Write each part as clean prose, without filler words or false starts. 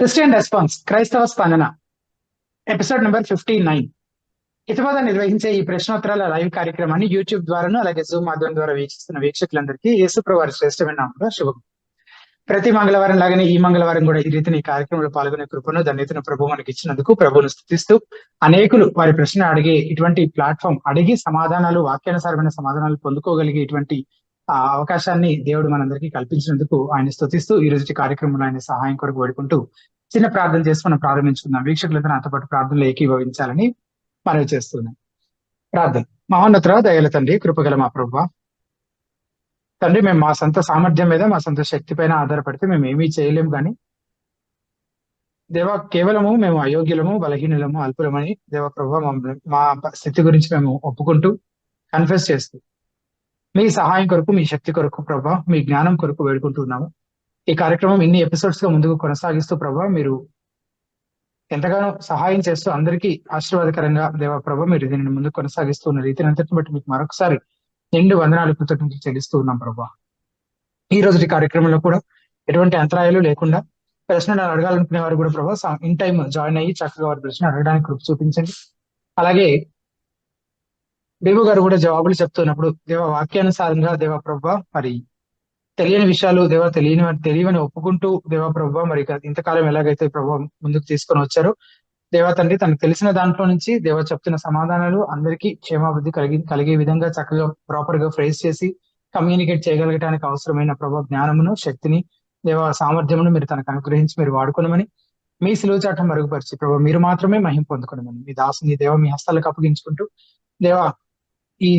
Christian response క్రైస్తవ స్పందన episode number 59. ఇతమత నిర్వహించే ఈ ప్రశ్నోత్తరాల లైవ్ కార్యక్రమాన్ని యూట్యూబ్ ద్వారాను అలాగే జూమ్ మాధ్యమం ద్వారా వీక్షిస్తున్న వీక్షకులందరికీ యేసుప్రభు వారి శ్రేష్టమైన నామములో శుభం. ప్రతి మంగళవారం లాగానే ఈ మంగళవారం కూడా ఈ రీతిని ఈ కార్యక్రమంలో పాల్గొనే కృపను ధన్యతను ప్రభు మనకి ఇచ్చినందుకు ప్రభువును స్తుతిస్తూ అనేకులు వారి ప్రశ్న అడిగే ఇటువంటి ప్లాట్ఫామ్ అడిగి సమాధానాలు వాక్యానుసారమైన సమాధానాలు పొందుకోగలిగే ఇటువంటి అవకాశాన్ని దేవుడు మనందరికీ కల్పించినందుకు ఆయన స్తుతిస్తూ ఈ రోజు కార్యక్రమంలో ఆయన సహాయం కొరకు వేడుకుంటూ చిన్న ప్రార్థన చేసి మనం ప్రారంభించుకుందాం. వీక్షకులతో నాతో పాటు ప్రార్థనలు ఏకీభవించాలని మనవి చేస్తున్నాం. ప్రార్థన. మహోన్నతుడ దయల తండ్రి, కృపగల మా ప్రభువా తండ్రి, మేము మా సొంత సామర్థ్యం మీద మా సొంత శక్తి పైన ఆధారపడితే మేము ఏమీ చేయలేము, కానీ దేవా కేవలము మేము అయోగ్యులము, బలహీనులము, అల్పులమని దేవ ప్రభువా మా స్థితి గురించి మేము ఒప్పుకుంటూ కన్ఫెస్ చేస్తూ మీ సహాయం కొరకు, మీ శక్తి కొరకు ప్రభా, మీ జ్ఞానం కొరకు వేడుకుంటున్నాము. ఈ కార్యక్రమం ఇన్ని ఎపిసోడ్స్ గా ముందుకు కొనసాగిస్తూ ప్రభా మీరు ఎంతగానో సహాయం చేస్తూ అందరికీ ఆశీర్వాదకరంగా దేవ ప్రభా మీరు దీనిని ముందుకు కొనసాగిస్తూ ఉన్న రీతిని అంతటిని బట్టి మీకు మరొకసారి నిండు వందనాలు కృతజ్ఞతలు చెల్లిస్తూ ఉన్నాం ప్రభా. ఈ రోజు కార్యక్రమంలో కూడా ఎటువంటి అంతరాయాలు లేకుండా ప్రశ్నలు అడగాలనుకునే వారు కూడా ప్రభా ఇన్ టైం జాయిన్ అయ్యి చక్కగా వారి ప్రశ్న అడగడానికి కృప చూపించండి. అలాగే దేవు గారు కూడా జవాబులు చెప్తున్నప్పుడు దేవ వాక్యానుసారంగా దేవ ప్రభా మరి తెలియని విషయాలు దేవ తెలియని ఒప్పుకుంటూ దేవ ప్రభా మరి ఇంతకాలం ఎలాగైతే ప్రభా ముందుకు తీసుకొని వచ్చారో దేవా తండ్రి తనకు తెలిసిన దాంట్లో నుంచి దేవ చెప్తున్న సమాధానాలు అందరికీ క్షేమాభివృద్ధి కలిగే విధంగా చక్కగా ప్రాపర్ గా ఫ్రేస్ చేసి కమ్యూనికేట్ చేయగలగడానికి అవసరమైన ప్రభా జ్ఞానమును, శక్తిని, దేవ సామర్థ్యమును మీరు తనకు అనుగ్రహించి మీరు వాడుకోనమని, మీ సిలువ చాటం మరుగుపరిచి ప్రభా మీరు మాత్రమే మహిం పొందుకోనమని మీ దాసుని దేవ మీ హస్తాలకు అప్పగించుకుంటూ దేవా ఈ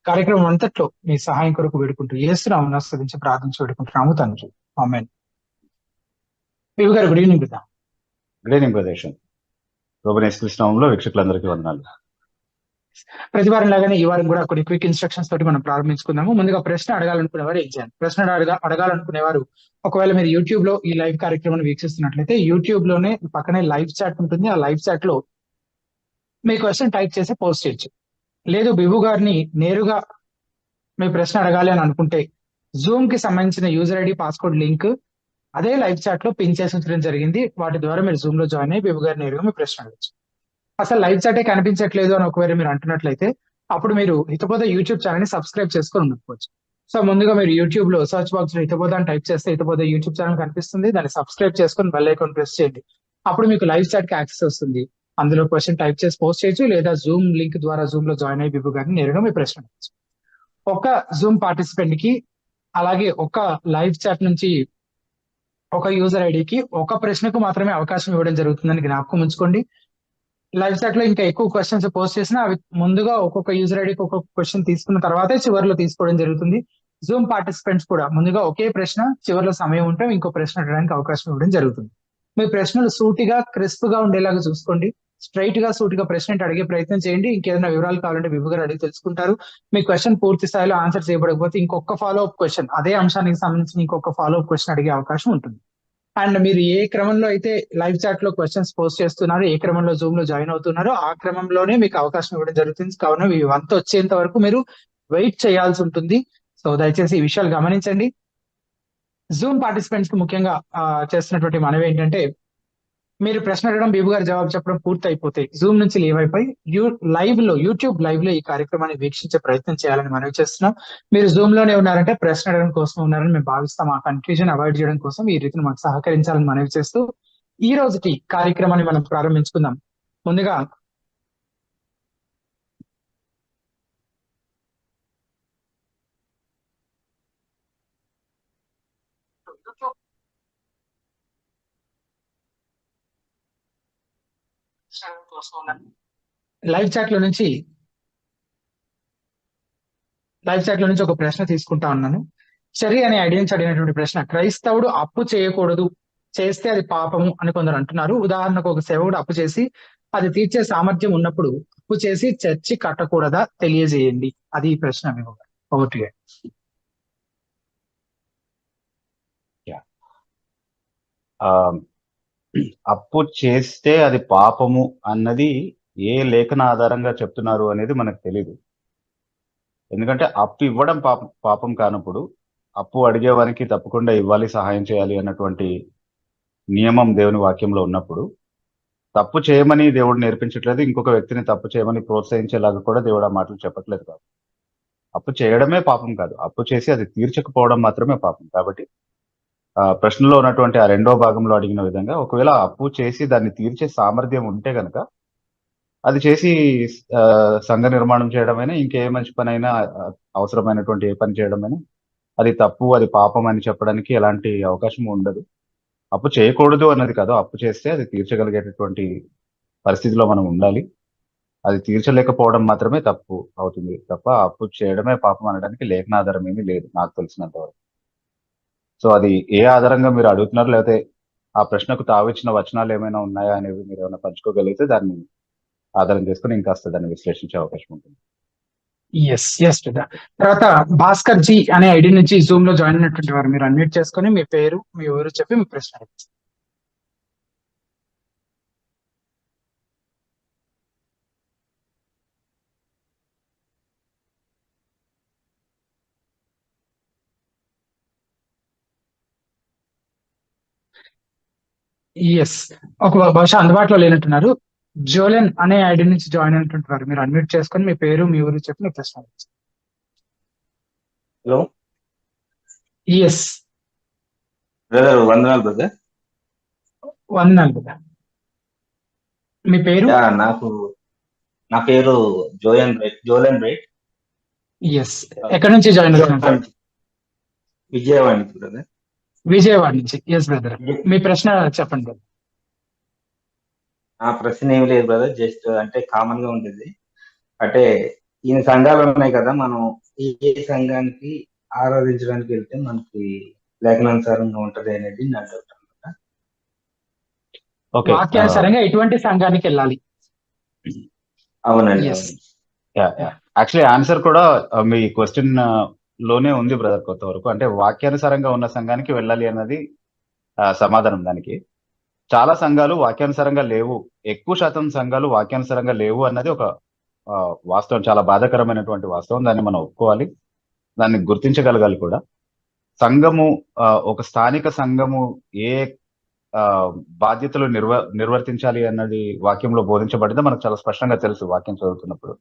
కార్యక్రమం అంతట్లో మీ సహాయం కొరకు వేడుకుంటూ యేసునామమున స్తుతించి ప్రార్థించి వేడుకుంటున్నాము తండ్రి. ఆమేన్. పివి గారు గుడ్ ఈవినింగ్. గుడ్ ఈవినింగ్ ప్రదేశం. ప్రభుని యేసుక్రీస్తునామములో వీక్షకులందరికీ వందనాలు. ప్రతి వారం లాగానే ఈ వారం కూడా కొన్ని క్విక్ ఇన్స్ట్రక్షన్స్ తోటి మనం ప్రారంభించుకుందాము. ముందుగా ప్రశ్న అడగాలనుకునేవారు ఏం చేయాలి? ప్రశ్న అడగాలనుకునేవారు ఒకవేళ మీరు యూట్యూబ్ లో ఈ లైవ్ కార్యక్రమాన్ని వీక్షిస్తున్నట్లయితే యూట్యూబ్ లోనే పక్కనే లైవ్ చాట్ ఉంటుంది. ఆ లైవ్ చాట్ లో మీ క్వశ్చన్ టైప్ చేసి పోస్ట్ చేయొచ్చు. లేదు బిబు గారిని నేరుగా మీ ప్రశ్న అడగాలి అని అనుకుంటే జూమ్ కి సంబంధించిన యూజర్ ఐడి, పాస్వర్డ్ లింక్ అదే లైవ్ చాట్ లో పిన్ చేసి ఉంచడం జరిగింది. వాటి ద్వారా మీరు జూమ్ లో జాయిన్ అయ్యి బిబు గారిని నేరుగా మీ ప్రశ్న అడగచ్చు. అసలు లైవ్ చాటే కనిపించట్లేదు అని ఒకవేళ మీరు అంటున్నట్లయితే అప్పుడు మీరు హితబోధ యూట్యూబ్ ఛానల్ ని సబ్స్క్రైబ్ చేసుకొని ఉండకపోవచ్చు. సో ముందుగా మీరు యూట్యూబ్ లో సర్చ్ బాక్స్ లో హితబోధ అని టైప్ చేస్తే హితబోధ యూట్యూబ్ ఛానల్ కనిపిస్తుంది. దాన్ని సబ్స్క్రైబ్ చేసుకొని బెల్ ఐకాన్ ప్రెస్ చేయండి. అప్పుడు మీకు లైవ్ చాట్ కి యాక్సెస్ వస్తుంది. అందులో క్వశ్చన్ టైప్ చేసి పోస్ట్ చేయొచ్చు, లేదా జూమ్ లింక్ ద్వారా జూమ్ లో జాయిన్ అయ్యి బిబు గారిని నేరుగా మీ ప్రశ్న అడగచ్చు. ఒక జూమ్ పార్టిసిపెంట్ కి అలాగే ఒక లైవ్ చాట్ నుంచి ఒక యూజర్ ఐడికి ఒక ప్రశ్నకు మాత్రమే అవకాశం ఇవ్వడం జరుగుతుందని జ్ఞాపకం ఉంచుకోండి. లైవ్ చాట్ లో ఇంకా ఎక్కువ క్వశ్చన్స్ పోస్ట్ చేసినా అవి ముందుగా ఒక్కొక్క యూజర్ ఐడికి ఒక్కొక్క క్వశ్చన్ తీసుకున్న తర్వాతే చివరిలో తీసుకోవడం జరుగుతుంది. జూమ్ పార్టిసిపెంట్స్ కూడా ముందుగా ఒకే ప్రశ్న, చివరిలో సమయం ఉంటే ఇంకో ప్రశ్న అడగడానికి అవకాశం ఇవ్వడం జరుగుతుంది. మీ ప్రశ్నలు సూటిగా క్రిస్ప్ గా ఉండేలాగా చూసుకోండి. స్ట్రైట్ గా సూటిగా ప్రశ్న అడిగే ప్రయత్నం చేయండి. ఇంకేదైనా వివరాలు కావాలంటే విభు గారు అడిగి తెలుసుకుంటారు. మీ క్వశ్చన్ పూర్తి స్థాయిలో ఆన్సర్ చేయబడకపోతే ఇంకొక ఫాలో అప్ క్వశ్చన్, అదే అంశానికి సంబంధించి ఇంకొక ఫాలో అప్ క్వశ్చన్ అడిగే అవకాశం ఉంటుంది. అండ్ మీరు ఏ క్రమంలో అయితే లైవ్ చాట్ లో క్వశ్చన్స్ పోస్ట్ చేస్తున్నారో, ఏ క్రమంలో జూమ్ లో జాయిన్ అవుతున్నారో ఆ క్రమంలోనే మీకు అవకాశం ఇవ్వడం జరుగుతుంది. కావున మీ వంతు వచ్చేంత వరకు మీరు వెయిట్ చేయాల్సి ఉంటుంది. సో దయచేసి ఈ విషయాలు గమనించండి. జూమ్ పార్టిసిపెంట్స్ కి ముఖ్యంగా చేస్తున్నటువంటి మనవి ఏంటంటే, మీరు ప్రశ్న అడగడం, బిబు గారు జవాబు చెప్పడం పూర్తి అయిపోతే జూమ్ నుంచి లీవ్ అయిపోయి యూట్యూబ్ లైవ్ లో ఈ కార్యక్రమాన్ని వీక్షించే ప్రయత్నం చేయాలని మనవి చేస్తున్నాం. మీరు జూమ్ లోనే ఉన్నారంటే ప్రశ్న అడగడం కోసం ఉన్నారని మేము భావిస్తాం. ఆ కన్ఫ్యూజన్ అవాయిడ్ చేయడం కోసం ఈ రీతిని మాకు సహకరించాలని మనవి చేస్తూ ఈ రోజుకి కార్యక్రమాన్ని మనం ప్రారంభించుకుందాం. ముందుగా లైవ్ చాట్ లో నుంచి ఒక ప్రశ్న తీసుకుంటా ఉన్నాను. చర్య అనే ఐడియా నుంచి అడిగినటువంటి ప్రశ్న, క్రైస్తవుడు అప్పు చేయకూడదు, చేస్తే అది పాపము అని కొందరు అంటున్నారు. ఉదాహరణకు ఒక సేవకుడు అప్పు చేసి అది తీర్చే సామర్థ్యం ఉన్నప్పుడు అప్పు చేసి చర్చి కట్టకూడదా తెలియజేయండి. అది ఈ ప్రశ్న. మేము ఒకటిగా అప్పు చేస్తే అది పాపము అన్నది ఏ లేఖన ఆధారంగా చెప్తున్నారు అనేది మనకు తెలియదు. ఎందుకంటే అప్పు ఇవ్వడం పాపం కానప్పుడు అప్పు అడిగేవారికి తప్పకుండా ఇవ్వాలి, సహాయం చేయాలి అన్నటువంటి నియమం దేవుని వాక్యంలో ఉన్నప్పుడు తప్పు చేయమని దేవుడు నేర్పించట్లేదు, ఇంకొక వ్యక్తిని తప్పు చేయమని ప్రోత్సహించేలాగా కూడా దేవుడు ఆ మాటలు చెప్పట్లేదు కాబట్టి అప్పు చేయడమే పాపం కాదు, అప్పు చేసి అది తీర్చకపోవడం మాత్రమే పాపం. కాబట్టి ప్రశ్నలో ఉన్నటువంటి ఆ రెండో భాగంలో అడిగిన విధంగా ఒకవేళ అప్పు చేసి దాన్ని తీర్చే సామర్థ్యం ఉంటే గనక అది చేసి సంఘ నిర్మాణం చేయడమైనా ఇంకే మంచి పనైనా అవసరమైనటువంటి ఏ పని చేయడమైనా అది తప్పు, అది పాపం అని చెప్పడానికి ఎలాంటి అవకాశం ఉండదు. అప్పు చేయకూడదు అన్నది కాదు, అప్పు చేస్తే అది తీర్చగలిగేటటువంటి పరిస్థితిలో మనం ఉండాలి. అది తీర్చలేకపోవడం మాత్రమే తప్పు అవుతుంది తప్ప అప్పు చేయడమే పాపం అనడానికి లేఖనాధారం ఏమీ లేదు నాకు తెలిసినంత వరకు. సో అది ఏ ఆధారంగా మీరు అడుగుతున్నారు, లేకపోతే ఆ ప్రశ్నకు తావిచ్చిన వచనాలు ఏమైనా ఉన్నాయా అనేవి మీరు ఏమైనా పంచుకోగలిగితే దాన్ని ఆధారం చేసుకుని ఇంకాస్త దాన్ని విశ్లేషించే అవకాశం ఉంటుంది. ఎస్ తర్వాత భాస్కర్ జీ అనే ఐడి నుంచి జూమ్ లో జాయిన్ అయినటువంటి వారు మీరు అన్మ్యూట్ చేసుకొని మీ పేరు మీ ఊరు చెప్పి మీ ప్రశ్న అడగండి. ఎస్, ఒక బహుశా అందుబాటులో లేనట్టున్నారు. జోలెన్ అనే ఐడి నుంచి జాయిన్ అయినటువంటి వారు మీరు అన్మ్యూట్ చేసుకొని మీ పేరు మీ ఊరు చెప్పి మీ ప్రశ్న అడగండి. హలో ఎస్, బ్రదర్, వందనాలు బ్రదర్. వందనాలు కదా. మీ పేరు? నా పేరు జోలెన్ రైట్. ఎస్, ఎక్కడి నుంచి జాయిన్ అవుతున్నారు? విజయవాడ నుంచి బ్రదర్. విజయవాడ నుంచి. ఎస్ బ్రదర్, మీ ప్రశ్న చెప్పండి బ్రదర్. నా ప్రశ్న ఏమి లేదు బ్రదర్, జస్ట్ అంటే కామన్ గా ఉంటుంది. అంటే ఈయన సంఘాలు ఉన్నాయి కదా, మనం ఏ సంఘానికి ఆరాధించడానికి వెళ్తే మనకి లేఖనానుసారంగా ఉంటది అనేది నా డౌట్ అనమాట. వాక్యానుసారంగా ఎటువంటి సంఘానికి వెళ్ళాలి? అవునండి. యాక్చువల్లీ ఆన్సర్ కూడా మీ క్వశ్చన్ లోనే ఉంది బ్రదర్ కొంతవరకు. అంటే వాక్యానుసారంగా ఉన్న సంఘానికి వెళ్ళాలి అన్నది సమాధానం దానికి. చాలా సంఘాలు వాక్యానుసారంగా లేవు, ఎక్కువ శాతం సంఘాలు వాక్యానుసారంగా లేవు అన్నది ఒక వాస్తవం, చాలా బాధాకరమైనటువంటి వాస్తవం. దాన్ని మనం ఒప్పుకోవాలి, దాన్ని గుర్తించగలగాలి కూడా. సంఘము ఒక స్థానిక సంఘము ఏ బాధ్యతలు నిర్వర్తించాలి అన్నది వాక్యంలో బోధించబడిందో మనకు చాలా స్పష్టంగా తెలుసు వాక్యం చదువుతున్నప్పుడు.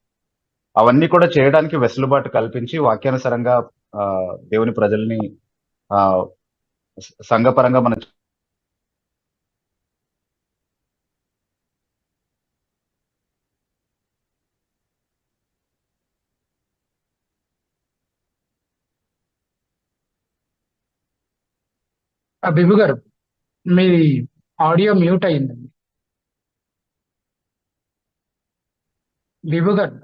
అవన్నీ కూడా చేయడానికి వెసులుబాటు కల్పించి వాక్యానుసారంగా దేవుని ప్రజల్ని సంఘపరంగా మన బిబు గారు, మీ ఆడియో మ్యూట్ అయ్యిందండి. బిబు గారు,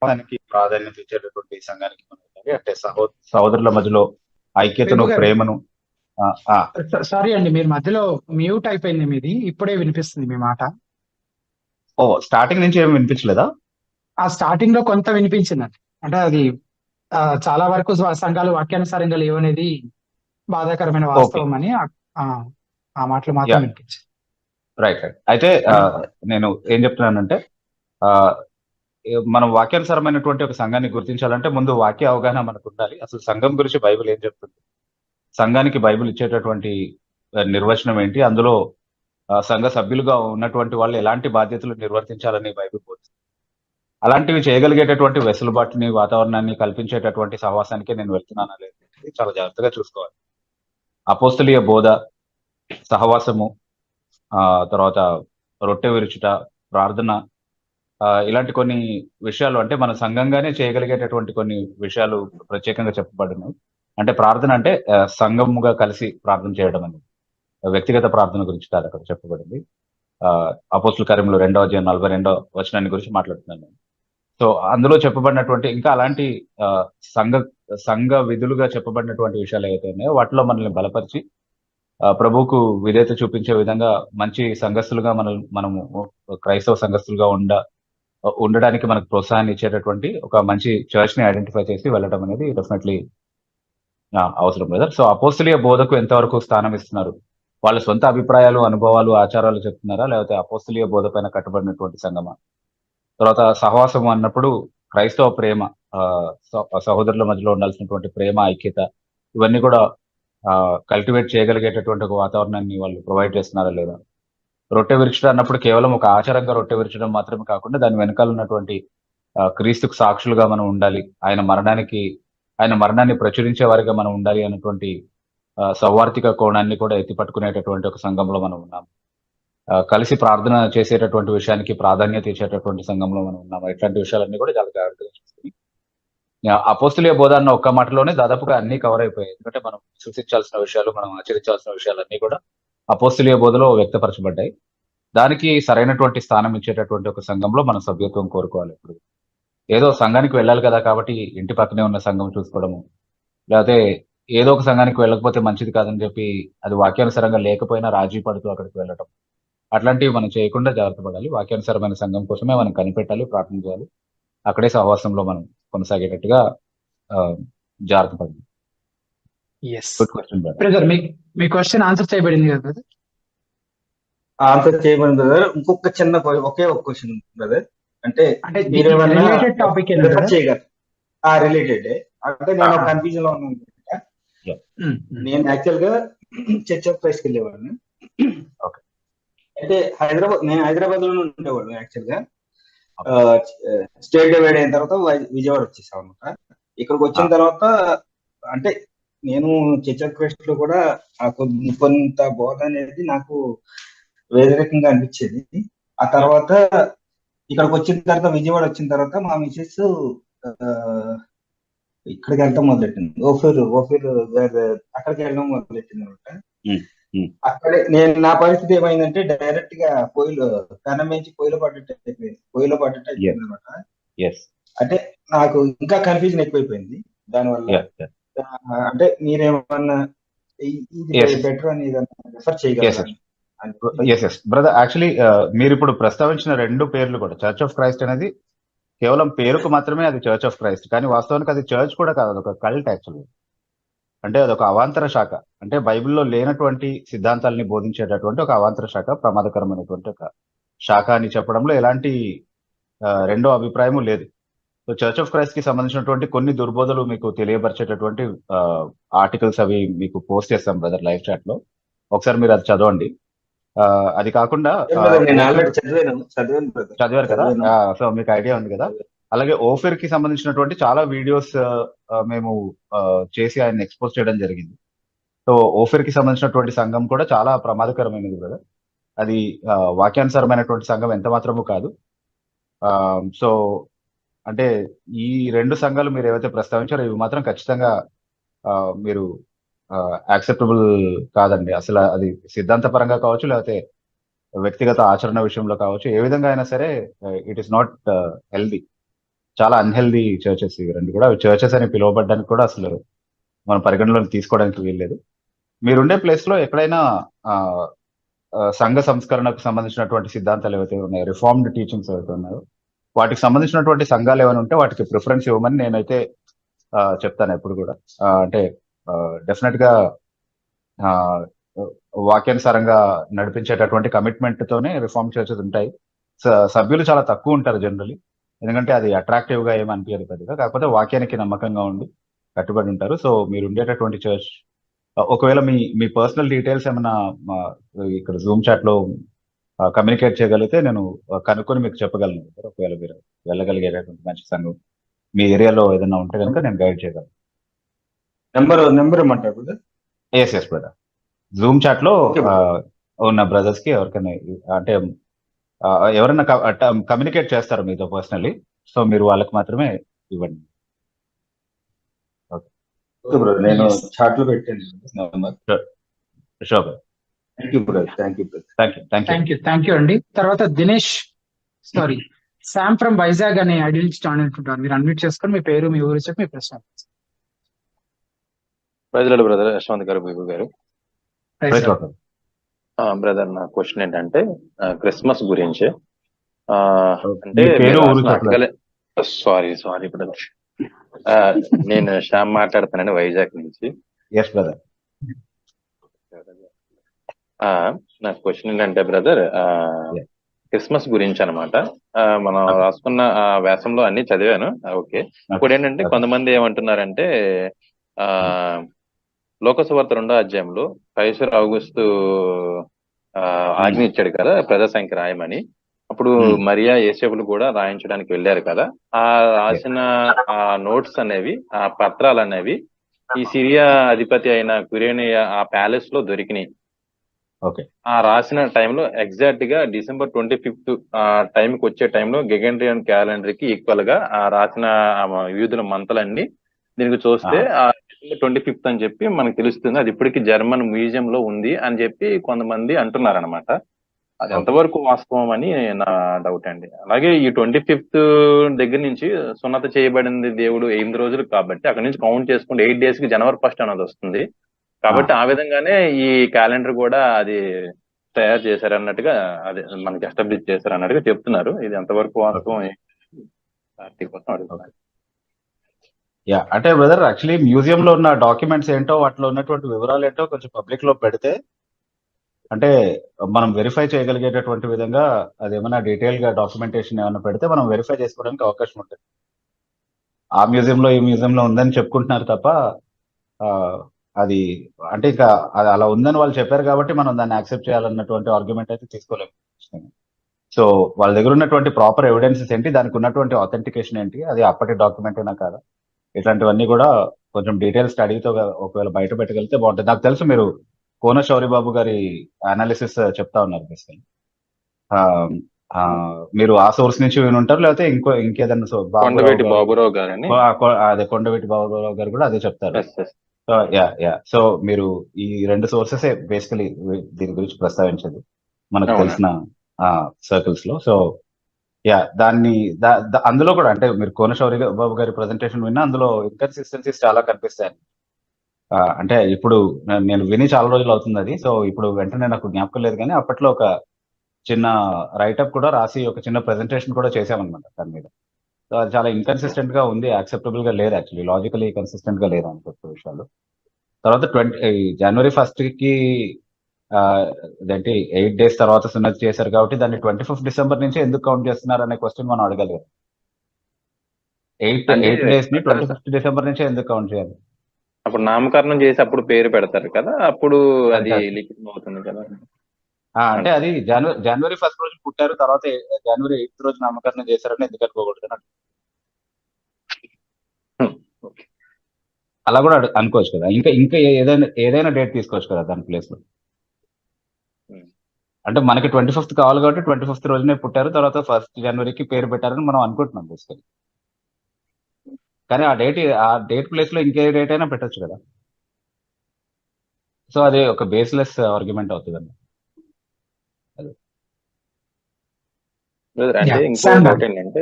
దానికి ప్రాధాన్యత ఇచ్చేటటువంటి సంఘానికి మనం వెళ్ళాలి. అంటే సహోదరుల మధ్యలో ఐక్యతను, బిబు గారు, ప్రేమను. సారీ అండి, మీరు మధ్యలో మ్యూట్ అయిపోయింది మీది, ఇప్పుడే వినిపిస్తుంది మీ మాట. ఓ, స్టార్టింగ్ నుంచి ఏమి వినిపించలేదా? ఆ స్టార్టింగ్ లో కొంత వినిపించిందండి. అంటే అది చాలా వరకు సంఘాలు వాక్యానుసారంగా లేవనేది బాధాకరమైన వాస్తవం అని ఆ మాటలు మాత్రం వినిపించింది. రైట్. అయితే నేను ఏం చెప్తున్నానంటే, మనం వాక్యానుసారమైనటువంటి ఒక సంఘాన్ని గుర్తించాలంటే ముందు వాక్య అవగాహన మనకు ఉండాలి. అసలు సంఘం గురించి బైబిల్ ఏం చెప్తుంది, సంఘానికి బైబిల్ ఇచ్చేటటువంటి నిర్వచనం ఏంటి, అందులో సంఘ సభ్యులుగా ఉన్నటువంటి వాళ్ళు ఎలాంటి బాధ్యతలు నిర్వర్తించాలని బైబిల్ బోధిస్తుంది. అలాంటివి చేయగలిగేటటువంటి వెసులుబాటుని, వాతావరణాన్ని కల్పించేటటువంటి సహవాసానికే నేను వెళ్తున్నానా లేదు చాలా జాగ్రత్తగా చూసుకోవాలి. అపోస్తలీయ బోధ, సహవాసము, తర్వాత రొట్టె విరుచుట, ప్రార్థన, ఇలాంటి కొన్ని విషయాలు, అంటే మన సంఘంగానే చేయగలిగేటటువంటి కొన్ని విషయాలు ప్రత్యేకంగా చెప్పబడినాయి. అంటే ప్రార్థన అంటే సంఘముగా కలిసి ప్రార్థన చేయడం అనేది, వ్యక్తిగత ప్రార్థన గురించి కాదు అక్కడ చెప్పబడింది. అపోస్తుల కార్యములు 2వ అధ్యాయం 42వ వచనాన్ని గురించి మాట్లాడుతున్నాను నేను. సో అందులో చెప్పబడినటువంటి ఇంకా అలాంటి సంఘ విధులుగా చెప్పబడినటువంటి విషయాలు ఏవైతే ఉన్నాయో వాటిలో మనల్ని బలపరిచి ప్రభువుకు విధేయత చూపించే విధంగా మంచి సంఘస్థులుగా మనము క్రైస్తవ సంఘస్థులుగా ఉండడానికి మనకు ప్రోత్సాహాన్ని ఇచ్చేటటువంటి ఒక మంచి చర్చ్ ని ఐడెంటిఫై చేసి వెళ్ళడం అనేది డెఫినెట్లీ అవసరం బ్రదర్. సో అపోస్తలీయ బోధకు ఎంతవరకు స్థానం ఇస్తున్నారు? వాళ్ళ సొంత అభిప్రాయాలు, అనుభవాలు, ఆచారాలు చెప్తున్నారా, లేకపోతే అపోస్తలీయ బోధ పైన కట్టుబడినటువంటి సంఘమా? తర్వాత సహవాసం అన్నప్పుడు క్రైస్తవ ప్రేమ, సహోదరుల మధ్యలో ఉండాల్సినటువంటి ప్రేమ, ఐక్యత, ఇవన్నీ కూడా కల్టివేట్ చేయగలిగేటటువంటి ఒక వాతావరణాన్ని వాళ్ళు ప్రొవైడ్ చేస్తున్నారా లేదా? రొట్టె విరుచడం అన్నప్పుడు కేవలం ఒక ఆచారంగా రొట్టె విరచడం మాత్రమే కాకుండా దాని వెనకాల ఉన్నటువంటి క్రీస్తుకు సాక్షులుగా మనం ఉండాలి, ఆయన మరణాన్ని ప్రచురించే వారిగా మనం ఉండాలి అన్నటువంటి సౌవార్థిక కోణాన్ని కూడా ఎత్తి పట్టుకునేటటువంటి ఒక సంఘంలో మనం ఉన్నాం. కలిసి ప్రార్థన చేసేటటువంటి విషయానికి ప్రాధాన్యత ఇచ్చేటటువంటి సంఘంలో మనం ఉన్నాం. ఇట్లాంటి విషయాలన్నీ కూడా చాలా జాగ్రత్తగా చూసుకుని అపోస్తలీయ బోధ అన్న ఒక్క మాటలోనే దాదాపుగా అన్ని కవర్ అయిపోయాయి. ఎందుకంటే మనం సూచించాల్సిన విషయాలు, మనం ఆచరించాల్సిన విషయాలన్నీ కూడా అపోస్తలీయ బోధలో వ్యక్తపరచబడ్డాయి. దానికి సరైనటువంటి స్థానం ఇచ్చేటటువంటి ఒక సంఘంలో మనం సభ్యత్వం కోరుకోవాలి. ఇప్పుడు ఏదో సంఘానికి వెళ్ళాలి కదా కాబట్టి ఇంటి పక్కనే ఉన్న సంఘం చూసుకోవడము, లేకపోతే ఏదో ఒక సంఘానికి వెళ్ళకపోతే మంచిది కాదని చెప్పి అది వాక్యానుసారంగా లేకపోయినా రాజీ పడుతూ అక్కడికి వెళ్ళటం, అట్లాంటివి మనం చేయకుండా జాగ్రత్త పడాలి. వాక్యానుసారమైన సంఘం కోసమే మనం కనిపెట్టాలి, ప్రార్థన చేయాలి. అక్కడే సహవాసంలో మనం కొనసాగేటట్టుగా జాగ్రత్త పడాలి. Good question brother. మీ క్వశ్చన్ ఆన్సర్ చేయబడింది కదా బ్రదర్? ఆన్సర్ చేయబడింది బ్రదర్. ఇంకొక చిన్న ఒకే ఒక క్వశ్చన్ బ్రదర్, అంటే రిలేటెడ్ టాపిక్ చేయగలరు? రిలేటెడ్ అంటే నేను కన్ఫ్యూజన్ లో ఉన్నాను. నేను యాక్చువల్ గా చర్చ్ ఆఫ్ క్రైస్ట్ కి వెళ్ళేవాడిని. అయితే నేను హైదరాబాద్ లోనే ఉండేవాడు. యాక్చువల్ గా స్టేట్ డివైడ్ అయిన తర్వాత విజయవాడ వచ్చేసాం అనమాట. ఇక్కడికి వచ్చిన తర్వాత అంటే నేను చర్చ్ ఆఫ్ క్రైస్ట్ లో కూడా కొంత బోధ అనేది నాకు వేరే రకంగా అనిపించేది. ఆ తర్వాత ఇక్కడికి వచ్చిన తర్వాత, విజయవాడ వచ్చిన తర్వాత మా మిసెస్ ఇక్కడికి వెళ్ళడం మొదలెట్టింది. ఓఫీర్ అక్కడికి వెళ్ళడం మొదలెట్టింది అనమాట. అక్కడే నా పరిస్థితి ఏమైందంటే డైరెక్ట్ గా కన్నం నుంచి పొయ్యిలో పడ్డట్టు అయిపోయింది అనమాట. అంటే నాకు ఇంకా కన్ఫ్యూజన్ ఎక్కువైపోయింది దానివల్ల. అంటే మీరేమన్నా బెటర్ అని రిఫర్ చేయగలరా? బ్రదర్, యాక్చువల్లీ మీరు ఇప్పుడు ప్రస్తావించిన రెండు పేర్లు కూడా, చర్చ్ ఆఫ్ క్రైస్ట్ అనేది కేవలం పేరుకు మాత్రమే అది చర్చ్ ఆఫ్ క్రైస్ట్, కానీ వాస్తవానికి అది చర్చ్ కూడా కాదు, అదొక కల్ట్ యాక్చువల్లీ. అంటే అదొక అవాంతర శాఖ, అంటే బైబిల్లో లేనటువంటి సిద్ధాంతాలని బోధించేటటువంటి ఒక అవాంతర శాఖ, ప్రమాదకరమైనటువంటి ఒక శాఖ అని చెప్పడంలో ఎలాంటి రెండో అభిప్రాయము లేదు. సో చర్చ్ ఆఫ్ క్రైస్ట్ కి సంబంధించినటువంటి కొన్ని దుర్బోధలు మీకు తెలియపరిచేటటువంటి ఆర్టికల్స్ అవి మీకు పోస్ట్ చేస్తాం బ్రదర్ లైవ్ చాట్ లో, ఒకసారి మీరు అది చదవండి. అది కాకుండా చదివారు కదా, సో మీకు ఐడియా ఉంది కదా. అలాగే ఓఫిర్ కి సంబంధించినటువంటి చాలా వీడియోస్ మేము చేసి ఆయన ఎక్స్పోజ్ చేయడం జరిగింది. సో ఓఫిర్ కి సంబంధించినటువంటి సంఘం కూడా చాలా ప్రమాదకరమైనది కదా, అది వాక్యానుసారమైనటువంటి సంఘం ఎంత మాత్రము కాదు. సో అంటే ఈ రెండు సంఘాలు మీరు ఏవైతే ప్రస్తావించారో ఇవి మాత్రం ఖచ్చితంగా మీరు యాక్సెప్టబుల్ కాదండి. అసలు అది సిద్ధాంతపరంగా కావచ్చు, లేకపోతే వ్యక్తిగత ఆచరణ విషయంలో కావచ్చు, ఏ విధంగా అయినా సరే ఇట్ ఈస్ నాట్ హెల్దీ. చాలా అన్హెల్దీ చర్చెస్ ఇవి రెండు కూడా. చర్చెస్ అని పిలువబడడానికి కూడా అసలు మనం పరిగణలోకి తీసుకోవడానికి వీల్లేదు. మీరుండే ప్లేస్ లో ఎక్కడైనా సంఘ సంస్కరణకు సంబంధించినటువంటి సిద్ధాంతాలు ఏవైతే ఉన్నాయో, రిఫార్మ్డ్ టీచింగ్స్ ఏవైతే ఉన్నాయో, వాటికి సంబంధించినటువంటి సంఘాలు ఏమైనా ఉంటే వాటికి ప్రిఫరెన్స్ ఇవ్వమని నేనైతే చెప్తాను ఎప్పుడు కూడా. అంటే డెఫినెట్ గా వాక్యానుసారంగా నడిపించేటటువంటి కమిట్మెంట్ తోనే రిఫార్మ్ చర్చెస్ ఉంటాయి. సభ్యులు చాలా తక్కువ ఉంటారు జనరలీ, ఎందుకంటే అది అట్రాక్టివ్ గా ఏమి అనిపించదు పెద్దగా, కాకపోతే వాక్యానికి నమ్మకంగా ఉండి కట్టుబడి ఉంటారు. సో మీరు ఉండేటటువంటి చర్చ్, ఒకవేళ మీ పర్సనల్ డీటెయిల్స్ ఏమైనా ఇక్కడ జూమ్ చాట్ లో కమ్యూనికేట్ చేయగలిగితే నేను కనుక్కొని మీకు చెప్పగలను. ఒకవేళ మీరు వెళ్ళగలిగేటటువంటి మంచి సంఘం మీ ఏరియాలో ఏదైనా ఉంటే కనుక నేను గైడ్ చేయగలను. నెంబర్ ఏమంటారు? ఎస్ బ్రదర్, జూమ్ చాట్ లో ఉన్న బ్రదర్స్ కి ఎవరికైనా అంటే ఎవరైనా కమ్యూనికేట్ చేస్తారు మీతో పర్సనల్లీ, సో మీరు వాళ్ళకి మాత్రమే ఇవ్వండి. నేను చాట్ లో పెట్టాను. థ్యాంక్ యూ అండి. తర్వాత Dinesh, sorry Sam from Vizag అనే ఐడియల్ స్టాండ్ అంటుంటారు. మీరు అన్మ్యూట్ చేసుకొని మీ పేరు, మీ ఊరు చెప్పి మీ ప్రశ్న. ప్రజలు బ్రదర్ యశ్వంత్ గారు, బిబు గారు. బ్రదర్, నా క్వశ్చన్ ఏంటంటే క్రిస్మస్ గురించి. ఆ, అంటే మీ పేరు మీరు ఊరు రాసిన చెప్పలేదు. అక్కలే. Sorry brother. నేను శ్యామ్ మాట్లాడుతున్నాను వైజాగ్ నుంచి. Yes brother. ఆ, నా క్వశ్చన్ ఏంటంటే బ్రదర్, క్రిస్మస్ గురించి అనమాట. మనం రాసుకున్న వ్యాసంలో అన్ని చదివాను. ఓకే. ఇప్పుడు ఏంటంటే కొంతమంది ఏమంటున్నారంటే ఆ లోకసువార్త 2వ అధ్యాయంలో కైసర్ ఆగుస్తు ఆజ్ఞ ఇచ్చాడు కదా ప్రజా సంఖ్య రాయమని. అప్పుడు మరియా యేసేపులు కూడా రాయించడానికి వెళ్ళారు కదా. ఆ రాసిన ఆ నోట్స్ అనేవి, ఆ పత్రాలు అనేవి ఈ సిరియా అధిపతి అయిన కురేనియా ఆ ప్యాలెస్ లో దొరికినాయి. ఓకే. ఆ రాసిన టైంలో ఎగ్జాక్ట్ గా December 25th ఆ టైంకి వచ్చే టైంలో గెగెండ్రియన్ క్యాలెండర్ కి ఈక్వల్ గా ఆ రాసిన యూదుల మంతలన్నీ దీనికి చూస్తే ఆ December 25th అని చెప్పి మనకు తెలుస్తుంది. అది ఇప్పటికీ జర్మన్ మ్యూజియం లో ఉంది అని చెప్పి కొంతమంది అంటున్నారు అనమాట. అది ఎంతవరకు వాస్తవం అని నా డౌట్ అండి. అలాగే ఈ 25th దగ్గర నుంచి సున్నత చేయబడింది దేవుడు 8 రోజులు కాబట్టి అక్కడ నుంచి కౌంట్ చేసుకుంటే 8 days కి January 1st అనేది వస్తుంది. కాబట్టి ఆ విధంగానే ఈ క్యాలెండర్ కూడా అది తయారు చేశారు అన్నట్టుగా, అదే మనకి ఎస్టాబ్లిష్ చేశారు అన్నట్టుగా చెప్తున్నారు. ఇది ఎంతవరకు వాస్తవం కోసం అడుగుతున్నాను. యా, అంటే బ్రదర్ యాక్చువల్లీ మ్యూజియం లో ఉన్న డాక్యుమెంట్స్ ఏంటో, వాటిలో ఉన్నటువంటి వివరాలు ఏంటో కొంచెం పబ్లిక్ లో పెడితే, అంటే మనం వెరిఫై చేయగలిగేటటువంటి విధంగా అది ఏమైనా డీటెయిల్ గా డాక్యుమెంటేషన్ ఏమైనా పెడితే మనం వెరిఫై చేసుకోవడానికి అవకాశం ఉంటుంది. ఆ మ్యూజియంలో ఈ మ్యూజియంలో ఉందని చెప్పుకుంటున్నారు తప్ప అది అంటే ఇంకా అది అలా ఉందని వాళ్ళు చెప్పారు కాబట్టి మనం దాన్ని యాక్సెప్ట్ చేయాలన్నటువంటి ఆర్గ్యుమెంట్ అయితే తీసుకోలేము. సో వాళ్ళ దగ్గర ఉన్నటువంటి ప్రాపర్ ఎవిడెన్సెస్ ఏంటి, దానికి ఉన్నటువంటి ఆథెంటికేషన్ ఏంటి, అది అప్పటి డాక్యుమెంట్ అయినా కాదా, ఇట్లాంటివన్నీ కూడా కొంచెం డీటెయిల్ స్టడీతో ఒకవేళ బయట పెట్టగలిగితే బాగుంటుంది. నాకు తెలుసు మీరు కోన శౌరిబాబు గారి అనాలిసిస్ చెప్తా ఉన్నారు బేసికలీ. మీరు ఆ సోర్స్ నుంచి విని ఉంటారు, లేకపోతే ఇంకేదన్నా కొండవేటి బాబురావు గారని. అదే కొండవేటి బాబురావు గారు కూడా అదే చెప్తారు. సో మీరు ఈ 2 సోర్సెస్ బేసికలీ దీని గురించి ప్రస్తావించదు మనకు తెలిసిన సర్కిల్స్ లో. సో దాన్ని అందులో కూడా అంటే మీరు కోన శౌరి బాబు గారి ప్రజెంటేషన్ విన్నా అందులో ఇన్కన్సిస్టెన్సీస్ చాలా కనిపిస్తాయి. అంటే ఇప్పుడు నేను విని చాలా రోజులు అవుతుంది అది. సో ఇప్పుడు వెంటనే నాకు జ్ఞాపకం లేదు, కానీ అప్పట్లో ఒక చిన్న రైటప్ కూడా రాసి ఒక చిన్న ప్రెజెంటేషన్ కూడా చేసామన్నమాట దాని మీద. సో అది చాలా ఇన్కన్సిస్టెంట్ గా ఉంది, యాక్సెప్టబుల్ గా లేదు, యాక్చువల్లీ లాజికలీ కన్సిస్టెంట్ గా లేదు అనుకుంటున్న విషయాలు. తర్వాత January 1st కి అదేంటి 8 days తర్వాత సున్నతి చేశారు కాబట్టి దాన్ని 25th December నుంచి ఎందుకు కౌంట్ చేస్తున్నారు అనే క్వశ్చన్ మనం అడగాలి. 8 days ని 25th December నుంచే ఎందుకు కౌంట్ చేయాలి? అప్పుడు నామకరణం చేసి అప్పుడు పేరు పెడతారు కదా, అప్పుడు అది లిఖితం అవుతుంది కదా. అంటే అది January 1st రోజు పుట్టారు, తర్వాత January 8th రోజు నామకరణం చేశారని ఎందుకు అనుకోకూడదు? అలా కూడా అనుకోవచ్చు కదా. ఇంకా ఏదైనా డేట్ తీసుకోవచ్చు కదా దాని ప్లేస్ లో. అంటే మనకి 25th కావాలి కాబట్టి 25th రోజునే పుట్టారు, తర్వాత 1st Januaryకి పేరు పెట్టారని మనం అనుకుంటున్నాం బేసికలీ. కానీ ఆ డేట్ ప్లేస్ లో ఇంకే డేట్ అయినా పెట్టచ్చు కదా. సో అది ఒక బేస్లెస్ ఆర్గ్యుమెంట్ అవుతుందండి. అంటే ఇంకో డౌట్ ఏంటంటే